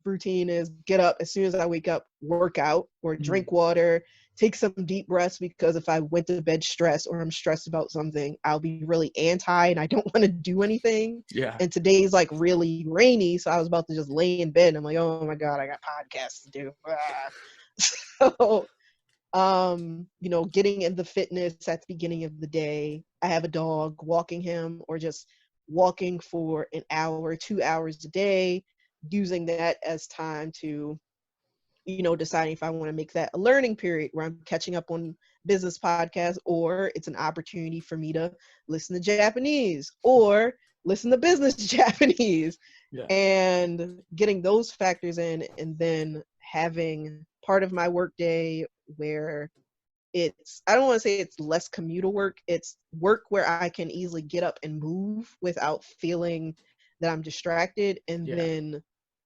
routine is get up as soon as I wake up, work out or drink water, take some deep breaths, because if I went to bed stressed or I'm stressed about something, I'll be really anti and I don't want to do anything. Yeah. And today's like really rainy, so I was about to just lay in bed. I'm like, oh my God, I got podcasts to do. So getting in the fitness at the beginning of the day. I have a dog, walking him or just walking for an hour, 2 hours a day, using that as time to, deciding if I want to make that a learning period where I'm catching up on business podcasts, or it's an opportunity for me to listen to Japanese or listen to business Japanese, and getting those factors in, and then having part of my workday where I don't want to say it's less commutal work. It's work where I can easily get up and move without feeling that I'm distracted, and then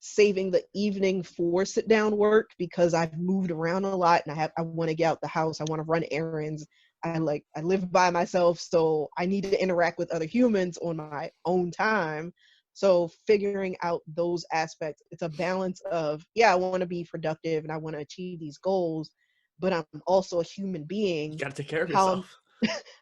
saving the evening for sit down work because I've moved around a lot and I want to get out the house. I want to run errands. I live by myself, so I need to interact with other humans on my own time. So figuring out those aspects, it's a balance of, I want to be productive and I want to achieve these goals, but I'm also a human being. You got to take care of yourself.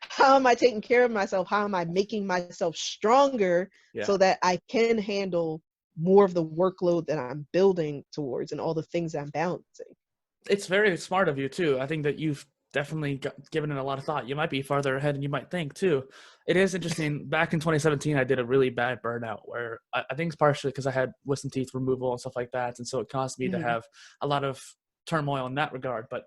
How am I taking care of myself? How am I making myself stronger so that I can handle more of the workload that I'm building towards and all the things I'm balancing? It's very smart of you too. I think that you've definitely given it a lot of thought. You might be farther ahead than you might think too. It is interesting. Back in 2017, I did a really bad burnout where I think it's partially because I had wisdom teeth removal and stuff like that. And so it caused me to have a lot of turmoil in that regard. But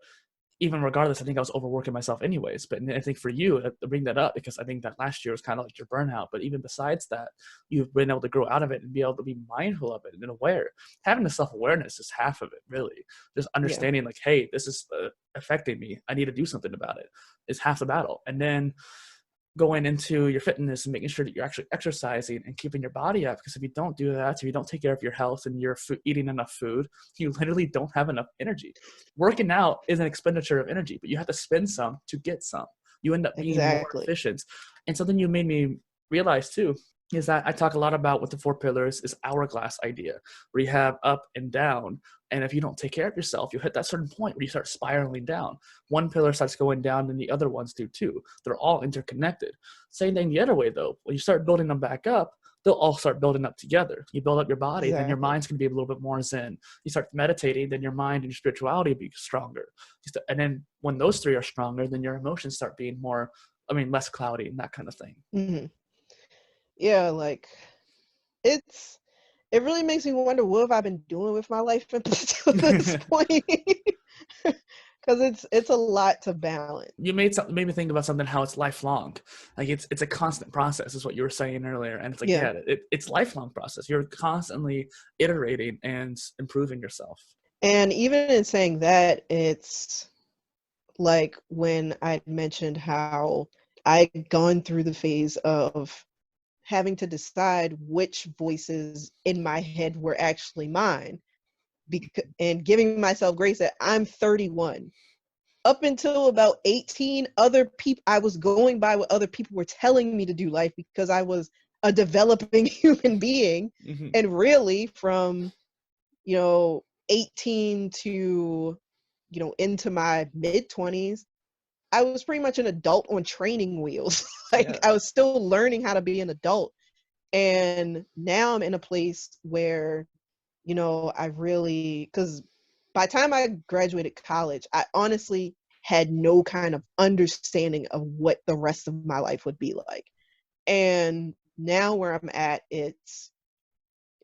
even regardless, I think I was overworking myself anyways. But I think for you to bring that up, because I think that last year was kind of like your burnout. But even besides that, you've been able to grow out of it and be able to be mindful of it and aware. Having the self-awareness is half of it, really. Just understanding like, hey, this is affecting me. I need to do something about it is half the battle. And then going into your fitness and making sure that you're actually exercising and keeping your body up. Because if you don't do that, if you don't take care of your health and you're eating enough food, you literally don't have enough energy. Working out is an expenditure of energy, but you have to spend some to get some. You end up being more efficient. And something you made me realize too is that I talk a lot about with the 4 pillars is hourglass idea, where you have up and down. And if you don't take care of yourself, you hit that certain point where you start spiraling down. One pillar starts going down, and the other ones do too. They're all interconnected. Same thing the other way though. When you start building them back up, they'll all start building up together. You build up your body, then your mind's going to be a little bit more zen. You start meditating, then your mind and your spirituality will be stronger. And then when those 3 are stronger, then your emotions start being less cloudy and that kind of thing. Mm-hmm. Yeah, like it really makes me wonder, what have I been doing with my life up to this point? Because it's a lot to balance. You made me think about something, how it's lifelong. Like it's a constant process is what you were saying earlier. And it's like, it's lifelong process. You're constantly iterating and improving yourself. And even in saying that, it's like when I mentioned how I'd gone through the phase of having to decide which voices in my head were actually mine, and giving myself grace that I'm 31. Up until about 18, other people, I was going by what other people were telling me to do life because I was a developing human being. Mm-hmm. And really from, 18 to, into my mid 20s, I was pretty much an adult on training wheels. Yeah. I was still learning how to be an adult. And now I'm in a place where, I really, because by the time I graduated college, I honestly had no kind of understanding of what the rest of my life would be like. And now where I'm at, it's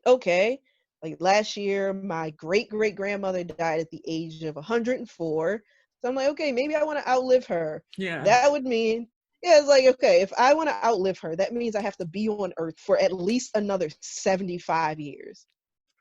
okay. Like last year, my great great grandmother died at the age of 104. So I'm like, okay, maybe I want to outlive her. Yeah. That would mean, yeah, it's like, okay, if I want to outlive her, that means I have to be on Earth for at least another 75 years.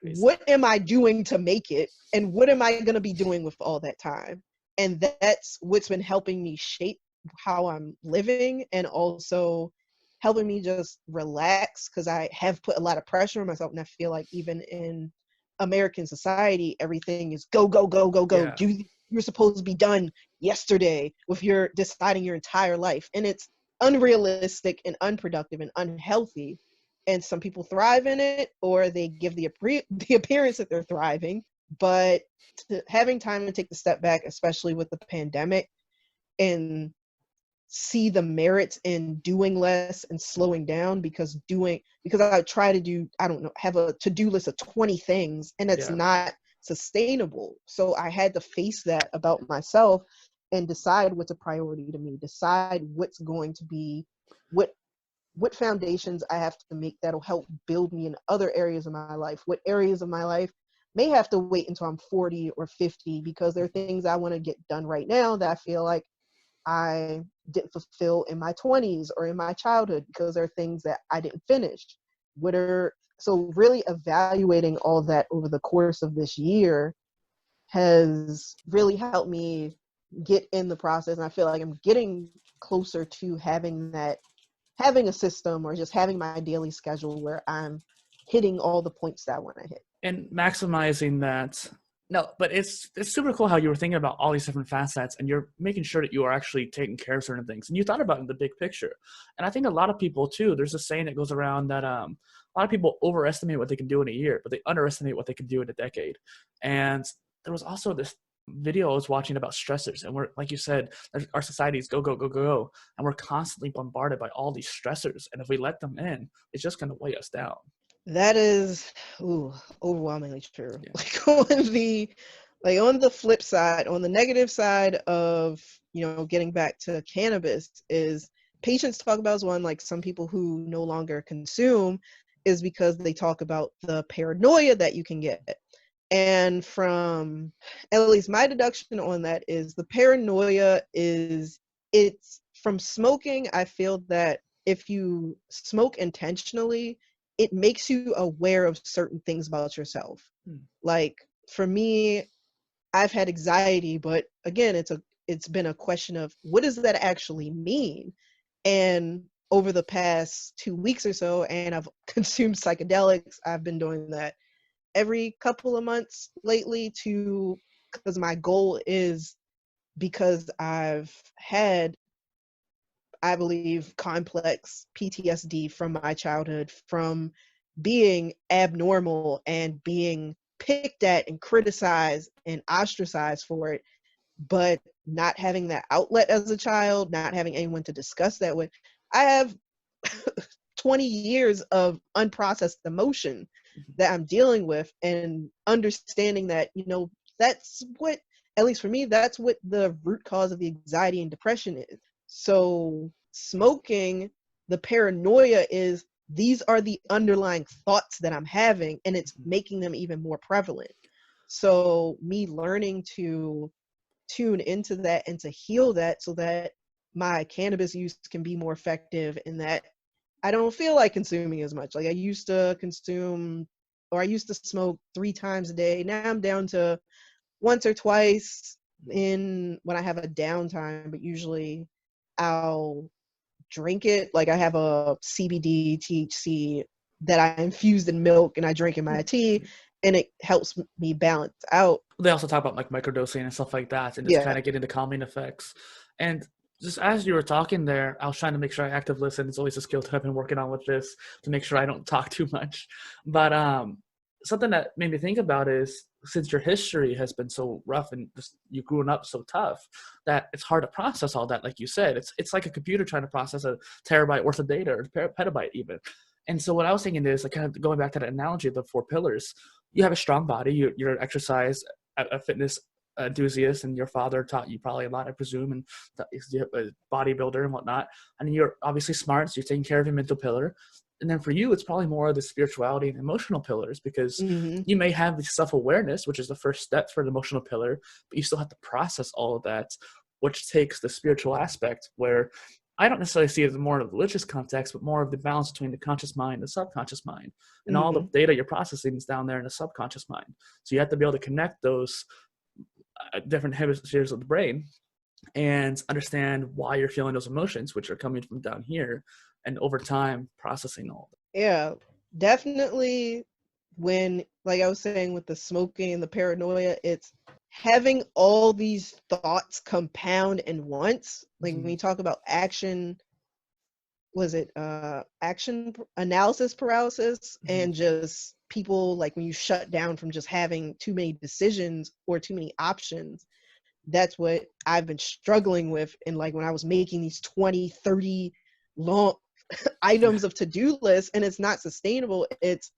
Crazy. What am I doing to make it? And what am I going to be doing with all that time? And that's what's been helping me shape how I'm living, and also helping me just relax, because I have put a lot of pressure on myself. And I feel like even in American society, everything is go, go, go, go, go. Yeah. You're supposed to be done yesterday with your deciding your entire life. And it's unrealistic and unproductive and unhealthy. And some people thrive in it, or they give the appearance that they're thriving. But having time to take the step back, especially with the pandemic, and see the merits in doing less and slowing down, because I try to do, I don't know, have a to-do list of 20 things, and it's Yeah. not sustainable. So I had to face that about myself and decide what's a priority to me, decide what's going to be, what foundations I have to make that'll help build me in other areas of my life, what areas of my life may have to wait until I'm 40 or 50, because there are things I want to get done right now that I feel like I didn't fulfill in my 20s or in my childhood, because there are things that I didn't finish. So really evaluating all that over the course of this year has really helped me get in the process. And I feel like I'm getting closer to having a system, or just having my daily schedule where I'm hitting all the points that I want to hit. And maximizing that. No, but it's super cool how you were thinking about all these different facets, and you're making sure that you are actually taking care of certain things, and you thought about it in the big picture. And I think a lot of people too, there's a saying that goes around that a lot of people overestimate what they can do in a year, but they underestimate what they can do in a decade. And there was also this video I was watching about stressors, and we're, like you said, our societies go go go go go, and we're constantly bombarded by all these stressors, and if we let them in, it's just going to weigh us down. That is overwhelmingly true. Yeah. On the flip side, on the negative side of, getting back to cannabis, is patients talk about as one, like some people who no longer consume, is because they talk about the paranoia that you can get. And from, at least my deduction on that, is the paranoia it's from smoking. I feel that if you smoke intentionally, it makes you aware of certain things about yourself. Like for me, I've had anxiety, but again, it's been a question of, what does that actually mean? And over the past 2 weeks or so, and I've consumed psychedelics. I've been doing that every couple of months lately, because my goal is, because I've had, I believe, complex PTSD from my childhood, from being abnormal and being picked at and criticized and ostracized for it, but not having that outlet as a child, not having anyone to discuss that with. I have 20 years of unprocessed emotion that I'm dealing with, and understanding that, that's what, at least for me, that's what the root cause of the anxiety and depression is. So smoking, the paranoia is, these are the underlying thoughts that I'm having, and it's making them even more prevalent. So me learning to tune into that and to heal that, so that my cannabis use can be more effective, and that I don't feel like consuming as much. Like I used to smoke 3 times a day. Now I'm down to once or twice when I have a downtime, but usually I'll drink it. Like I have a CBD, THC that I infused in milk and I drink in my tea, and it helps me balance out. They also talk about like microdosing and stuff like that, and just Yeah. kind of get into calming effects. And just as you were talking there, I was trying to make sure I active listen. It's always a skill that I've been working on with this, to make sure I don't talk too much. But something that made me think about is, since your history has been so rough and just, you've grown up so tough, that it's hard to process all that. Like you said, it's like a computer trying to process a terabyte worth of data, or petabyte even. And so what I was thinking is, like, kind of going back to that analogy of the 4 pillars. You have a strong body. You're an exercise, a fitness enthusiast, and your father taught you probably a lot, I presume, and you're a bodybuilder and whatnot. And you're obviously smart, so you're taking care of your mental pillar. And then for you, it's probably more of the spirituality and emotional pillars, because you may have the self-awareness, which is the first step for the emotional pillar, but you still have to process all of that, which takes the spiritual aspect, where I don't necessarily see it as more of a religious context, but more of the balance between the conscious mind and the subconscious mind. And all the data you're processing is down there in the subconscious mind. So you have to be able to connect those different hemispheres of the brain and understand why you're feeling those emotions, which are coming from down here, and over time processing all of it. Yeah, definitely. When, like I was saying, with the smoking and the paranoia, it's having all these thoughts compound in once. Like when you talk about action, was it action analysis paralysis, and just people, like when you shut down from just having too many decisions or too many options. That's what I've been struggling with. And like when I was making these 20, 30 long items of to-do lists, and it's not sustainable, it's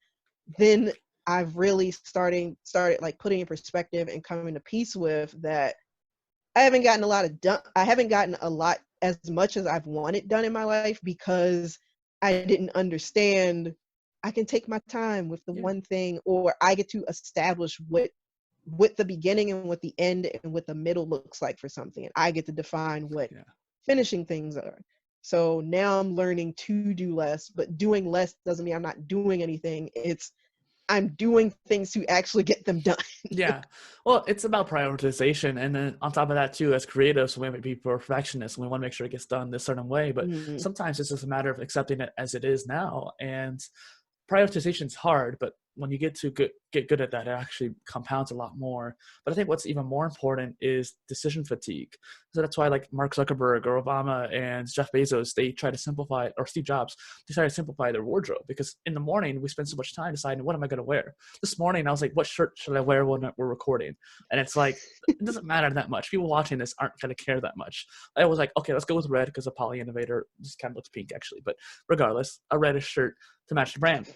then I've really started like putting in perspective and coming to peace with that. I haven't gotten a lot done. I haven't gotten a lot, as much as I've wanted done in my life, because I didn't understand I can take my time with the one thing, or I get to establish what the beginning and what the end and what the middle looks like for something, and I get to define what finishing things are. So now I'm learning to do less, but doing less doesn't mean I'm not doing anything. It's I'm doing things to actually get them done. Yeah. Well, it's about prioritization. And then on top of that too, as creatives, we might be perfectionists and we want to make sure it gets done this certain way, but sometimes it's just a matter of accepting it as it is now. And prioritization is hard, but when you get good at that, it actually compounds a lot more. But I think what's even more important is decision fatigue. So that's why, like, Mark Zuckerberg or Obama and Jeff Bezos, they try to simplify, or Steve Jobs, they try to simplify their wardrobe, because in the morning we spend so much time deciding, what am I going to wear? This morning I was like, what shirt should I wear when we're recording? And it's like, it doesn't matter that much. People watching this aren't going to care that much. I was like, okay, let's go with red because of PolyInnovator. This kind of looks pink actually, but regardless, a reddish shirt to match the brand.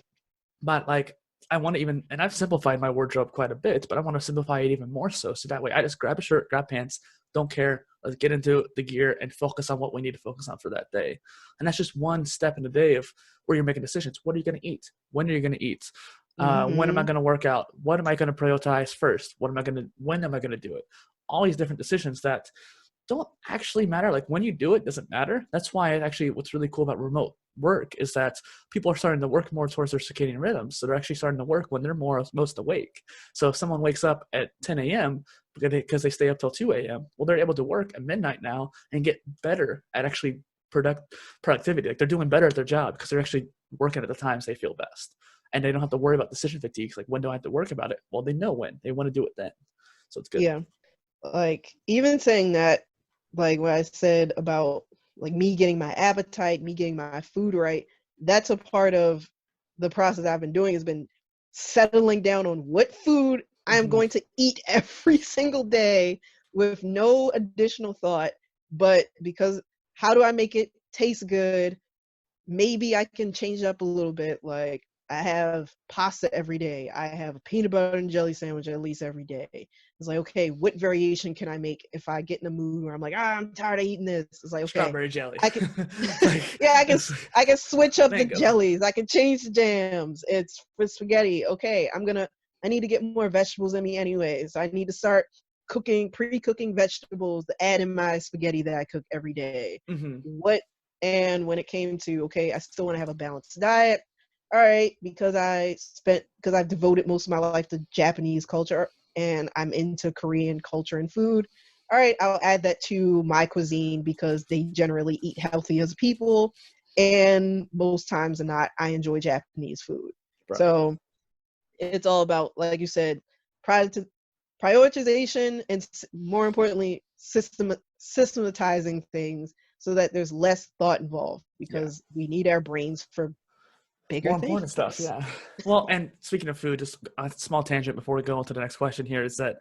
But like, I want to even, and I've simplified my wardrobe quite a bit, but I want to simplify it even more so. So that way I just grab a shirt, grab pants, don't care. Let's get into the gear and focus on what we need to focus on for that day. And that's just one step in the day of where you're making decisions. What are you going to eat? When are you going to eat? When am I going to work out? What am I going to prioritize first? When am I going to do it? All these different decisions that don't actually matter. Like, when you do it, doesn't matter. That's why what's really cool about remote work is that people are starting to work more towards their circadian rhythms. So they're actually starting to work when they're most awake. So if someone wakes up at 10 a.m. because they stay up till 2 a.m., well, they're able to work at midnight now and get better at actually productivity. Like, they're doing better at their job because they're actually working at the times they feel best. And they don't have to worry about decision fatigue. Like, when do I have to work about it? Well, they know when. They want to do it then. So it's good. Yeah. Like, even saying that, like what I said about like me getting my appetite, me getting my food right, that's a part of the process I've been doing, has been settling down on what food I'm going to eat every single day with no additional thought. But because, how do I make it taste good? Maybe I can change it up a little bit. Like, I have pasta every day. I have a peanut butter and jelly sandwich at least every day. It's like, okay, what variation can I make if I get in a mood where I'm like, I'm tired of eating this? It's like, okay, strawberry jelly. I can, I can switch up the jellies. I can change the jams. It's for spaghetti. Okay, I need to get more vegetables in me anyways. I need to start pre-cooking vegetables to add in my spaghetti that I cook every day. And when it came to, okay, I still want to have a balanced diet. All right, because I've devoted most of my life to Japanese culture and I'm into Korean culture and food. all right, I'll add that to my cuisine because they generally eat healthy as people. And most times than not, I enjoy Japanese food. Right. So it's all about, like you said, prioritization and more importantly, systematizing things so that there's less thought involved because we need our brains for bigger More things. important stuff, yeah. Well, and speaking of food, just a small tangent before we go on to the next question here is that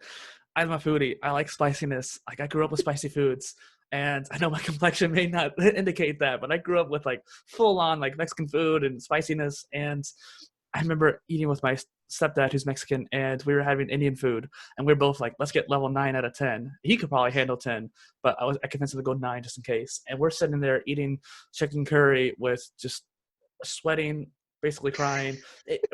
I'm a foodie. I like spiciness. Like I grew up with spicy foods, and I know my complexion may not indicate that, but I grew up with like full on like Mexican food and spiciness. And I remember eating with my stepdad who's Mexican, and we were having Indian food, and we were both like, let's get level 9 out of 10. He could probably handle 10, but I convinced him to go 9 just in case. And we're sitting there eating chicken curry with just sweating, basically crying.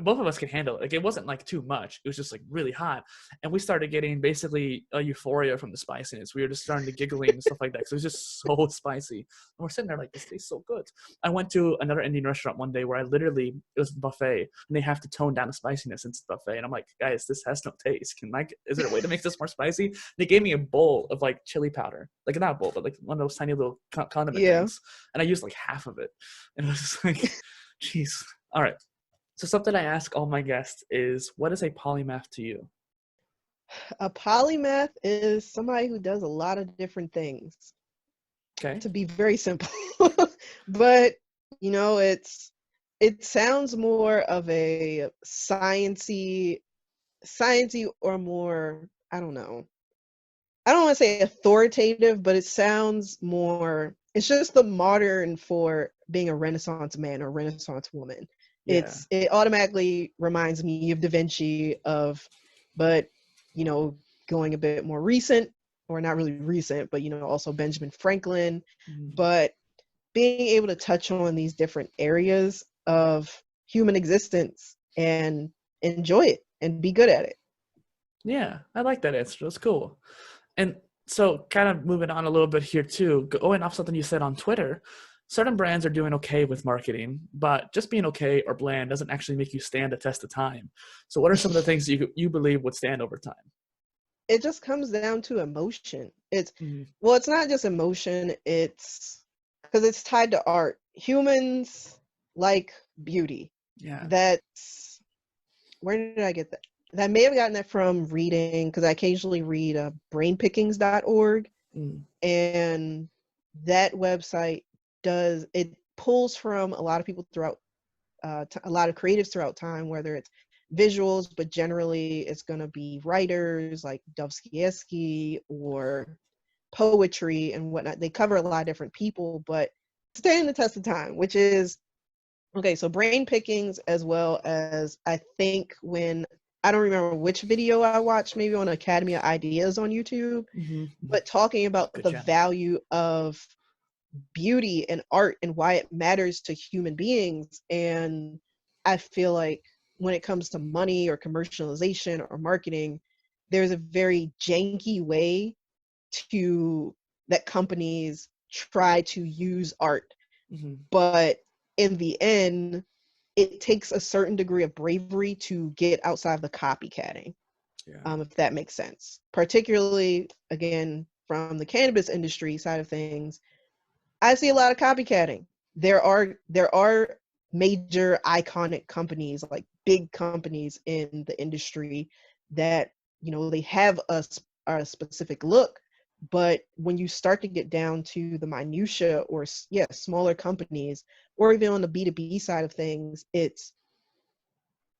Both of us could handle it. Like it wasn't like too much. It was just like really hot, and we started getting basically a euphoria from the spiciness. We were just starting to giggling and stuff like that. So it was just so spicy, and we're sitting there like, this tastes so good. I went to another Indian restaurant one day where I literally, it was a buffet, and they have to tone down the spiciness into the buffet, and I'm like, guys, this has no taste. Is there a way to make this more spicy? They gave me a bowl of like chili powder, like not a bowl, but like one of those tiny little condiment things, and I used like half of it, and it was just like, jeez. All right. So something I ask all my guests is, what is a polymath to you? A polymath is somebody who does a lot of different things. Okay. To be very simple. But, you know, it sounds more of a sciencey or more, I don't know. I don't want to say authoritative, but it sounds more, it's just the modern for being a Renaissance man or Renaissance woman. Yeah. It automatically reminds me of Da Vinci but you know, going a bit more recent, or not really recent, but you know, also Benjamin Franklin, but being able to touch on these different areas of human existence and enjoy it and be good at it. Yeah, I like that answer. That's cool. And so kind of moving on a little bit here too, going off something you said on Twitter, certain brands are doing okay with marketing, but just being okay or bland doesn't actually make you stand a test of time. So what are some of the things you believe would stand over time? It just comes down to emotion. Mm-hmm. Well, it's not just emotion, it's because it's tied to art. Humans like beauty. Yeah. That's, where did I get that? I may have gotten that from reading, because I occasionally read brainpickings.org, and that website pulls from a lot of people throughout, a lot of creatives throughout time, whether it's visuals, but generally it's going to be writers like Dostoevsky or poetry and whatnot. They cover a lot of different people, but stand the test of time, which is, okay, so brain pickings, as well as I think I don't remember which video I watched, maybe on Academy of Ideas on YouTube, but talking about Good the channel. value of beauty and art and why it matters to human beings. And I feel like when it comes to money or commercialization or marketing, there's a very janky way that companies try to use art. But in the end, it takes a certain degree of bravery to get outside of the copycatting, if that makes sense. Particularly, again, from the cannabis industry side of things, I see a lot of copycatting. There are major iconic companies, like big companies in the industry, that, you know, they have a specific look, but when you start to get down to the minutia, or smaller companies, or even on the B2B side of things,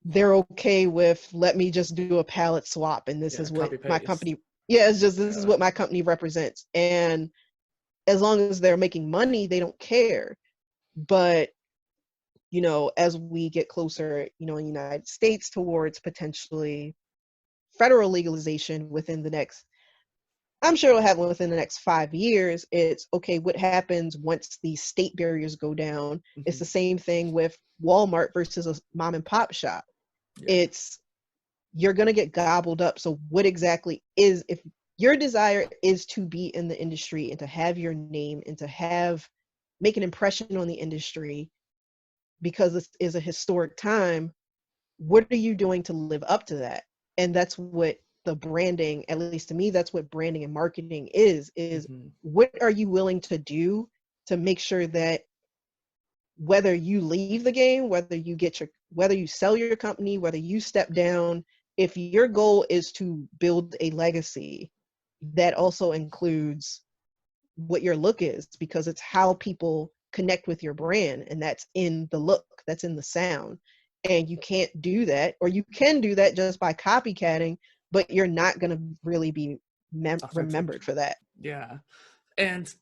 they're okay with, let me just do a palette swap, and this is what my company, this is what my company represents. And as long as they're making money, they don't care. But, you know, as we get closer, you know, in the United States towards potentially federal legalization I'm sure it'll happen within the next 5 years. It's okay, what happens once these state barriers go down? It's the same thing with Walmart versus a mom and pop shop. You're going to get gobbled up. So what exactly if your desire is to be in the industry and to have your name and to make an impression on the industry, because this is a historic time, what are you doing to live up to that? And that's what the branding, at least to me, that's what branding and marketing is Mm-hmm. what are you willing to do to make sure that whether you leave the game, whether you sell your company, whether you step down, if your goal is to build a legacy, that also includes what your look is, because it's how people connect with your brand, and that's in the look, that's in the sound. And you can't do that, or you can do that just by copycatting, but you're not going to really be Authentic. remembered for that. Yeah. And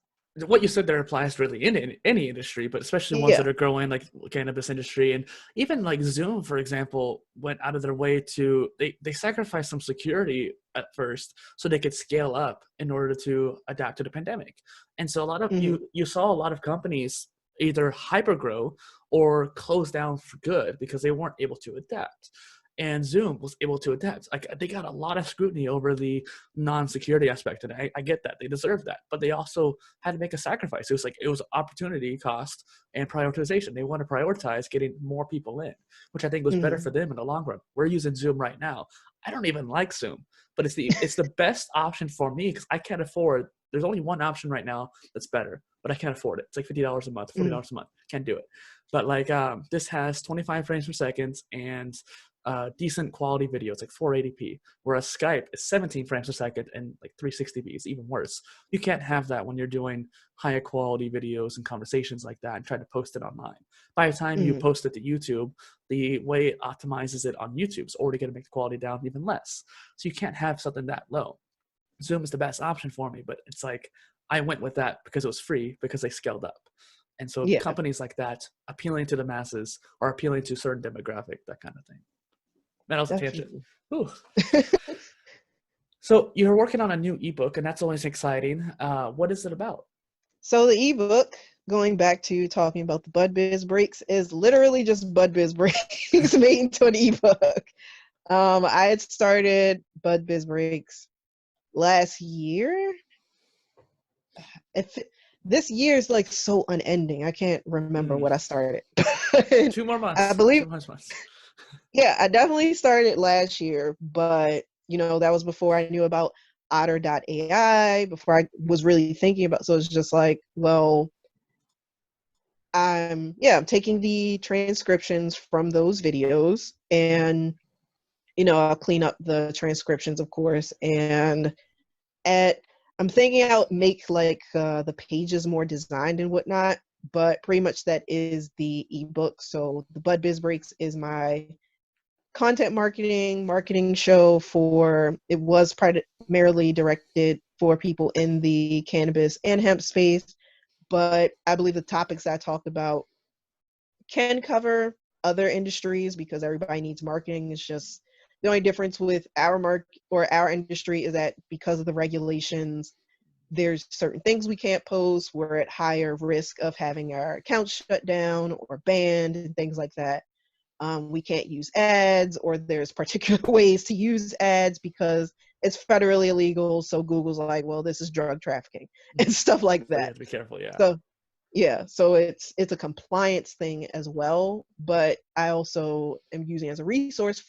what you said there applies really in any industry, but especially ones that Yeah. are growing, like cannabis industry. And even like Zoom, for example, went out of their way to, they sacrificed some security at first so they could scale up in order to adapt to the pandemic. And so a lot of Mm-hmm. you saw a lot of companies either hyper grow or close down for good because they weren't able to adapt. And Zoom was able to adapt. Like, they got a lot of scrutiny over the non-security aspect, and I get that, they deserve that, but they also had to make a sacrifice. It was opportunity cost and prioritization. They want to prioritize getting more people in, which I think was better Mm-hmm. for them in the long run. We're using Zoom right now. I don't even like Zoom, but it's the best option for me because I can't afford. There's only one option right now that's better, but I can't afford it. It's like $50 a month, $40 a month. Can't do it. But like, this has 25 frames per second and decent quality video. It's like 480p, whereas Skype is 17 frames per second and like 360p. It's even worse. You can't have that when you're doing higher quality videos and conversations like that and try to post it online. By the time you Mm-hmm. post it to YouTube, the way it optimizes it on YouTube is already going to make the quality down even less. So you can't have something that low. Zoom is the best option for me, but it's like I went with that because it was free, because they scaled up. And so Yeah. companies like that appealing to the masses or appealing to a certain demographic, that kind of thing. That was a tangent. Definitely. Ooh. So you're working on a new ebook, and that's always exciting. What is it about? So the ebook, going back to talking about the Bud Biz breaks, is literally just Bud Biz breaks made into an ebook. I had started Bud Biz breaks last year. If this year is like so unending, I can't remember what I started. 2 more I months. believe, 2 more months. yeah, I definitely started last year, but that was before I knew about Otter.ai, before I was really thinking about. So it's just like, well, I'm taking the transcriptions from those videos, and I'll clean up the transcriptions, of course, and I'm thinking I'll make like the pages more designed and whatnot, but pretty much that is the ebook. So the Bud Biz Breaks is my content marketing show it was primarily directed for people in the cannabis and hemp space, but I believe the topics I talked about can cover other industries because everybody needs marketing. It's just the only difference with our industry is that because of the regulations, there's certain things we can't post. We're at higher risk of having our accounts shut down or banned and things like that. We can't use ads, or there's particular ways to use ads because it's federally illegal. So Google's like, well, this is drug trafficking and stuff like So you that. have to be careful, yeah. So yeah, so it's a compliance thing as well, but I also am using it as a resource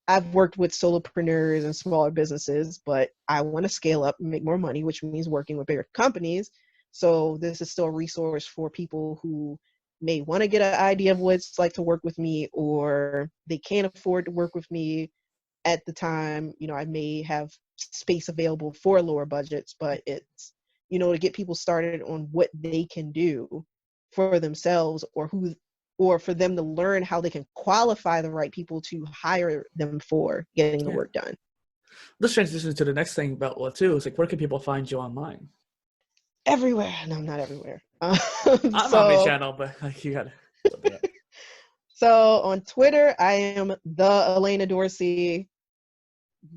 I've worked with solopreneurs and smaller businesses, but I want to scale up and make more money, which means working with bigger companies. So this is still a resource for people who may want to get an idea of what it's like to work with me, or they can't afford to work with me at the time. I may have space available for lower budgets, but it's, to get people started on what they can do for themselves, or for them to learn how they can qualify the right people to hire them for getting the Yeah. work done. Let's transition to the next thing about what too. Is like, where can people find you online? Everywhere. No, I'm not everywhere. I'm omni-channel, but like, you gotta. So on Twitter, I am the Alaina Dorsey.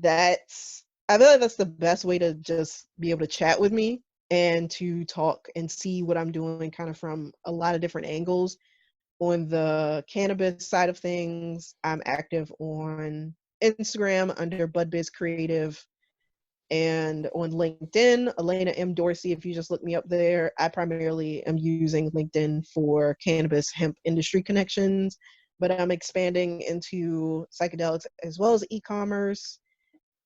I feel like that's the best way to just be able to chat with me and to talk and see what I'm doing kind of from a lot of different angles. On the cannabis side of things, I'm active on Instagram under BudBiz Creative, and on LinkedIn, Alaina M. Dorsey. If you just look me up there, I primarily am using LinkedIn for cannabis hemp industry connections, but I'm expanding into psychedelics as well as e-commerce.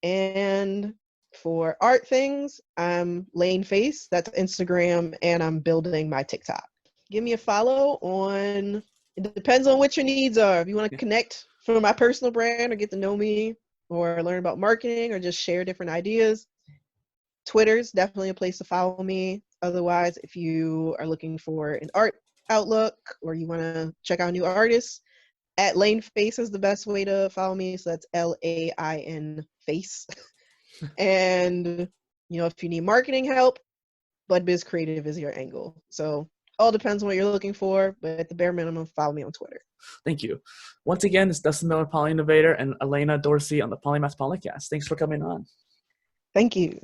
And for art things, I'm Lainface. That's Instagram, and I'm building my TikTok. Give me a follow on, it depends on what your needs are. If you want to connect for my personal brand or get to know me or learn about marketing or just share different ideas, Twitter's definitely a place to follow me. Otherwise, if you are looking for an art outlook or you want to check out new artists, at Lainface is the best way to follow me. So that's Lain face. And, if you need marketing help, BudBiz Creative is your angle. So all depends on what you're looking for, but at the bare minimum, follow me on Twitter. Thank you. Once again, it's Dustin Miller, PolyInnovator, and Alaina Dorsey on the Polymath PolyCast. Thanks for coming on. Thank you.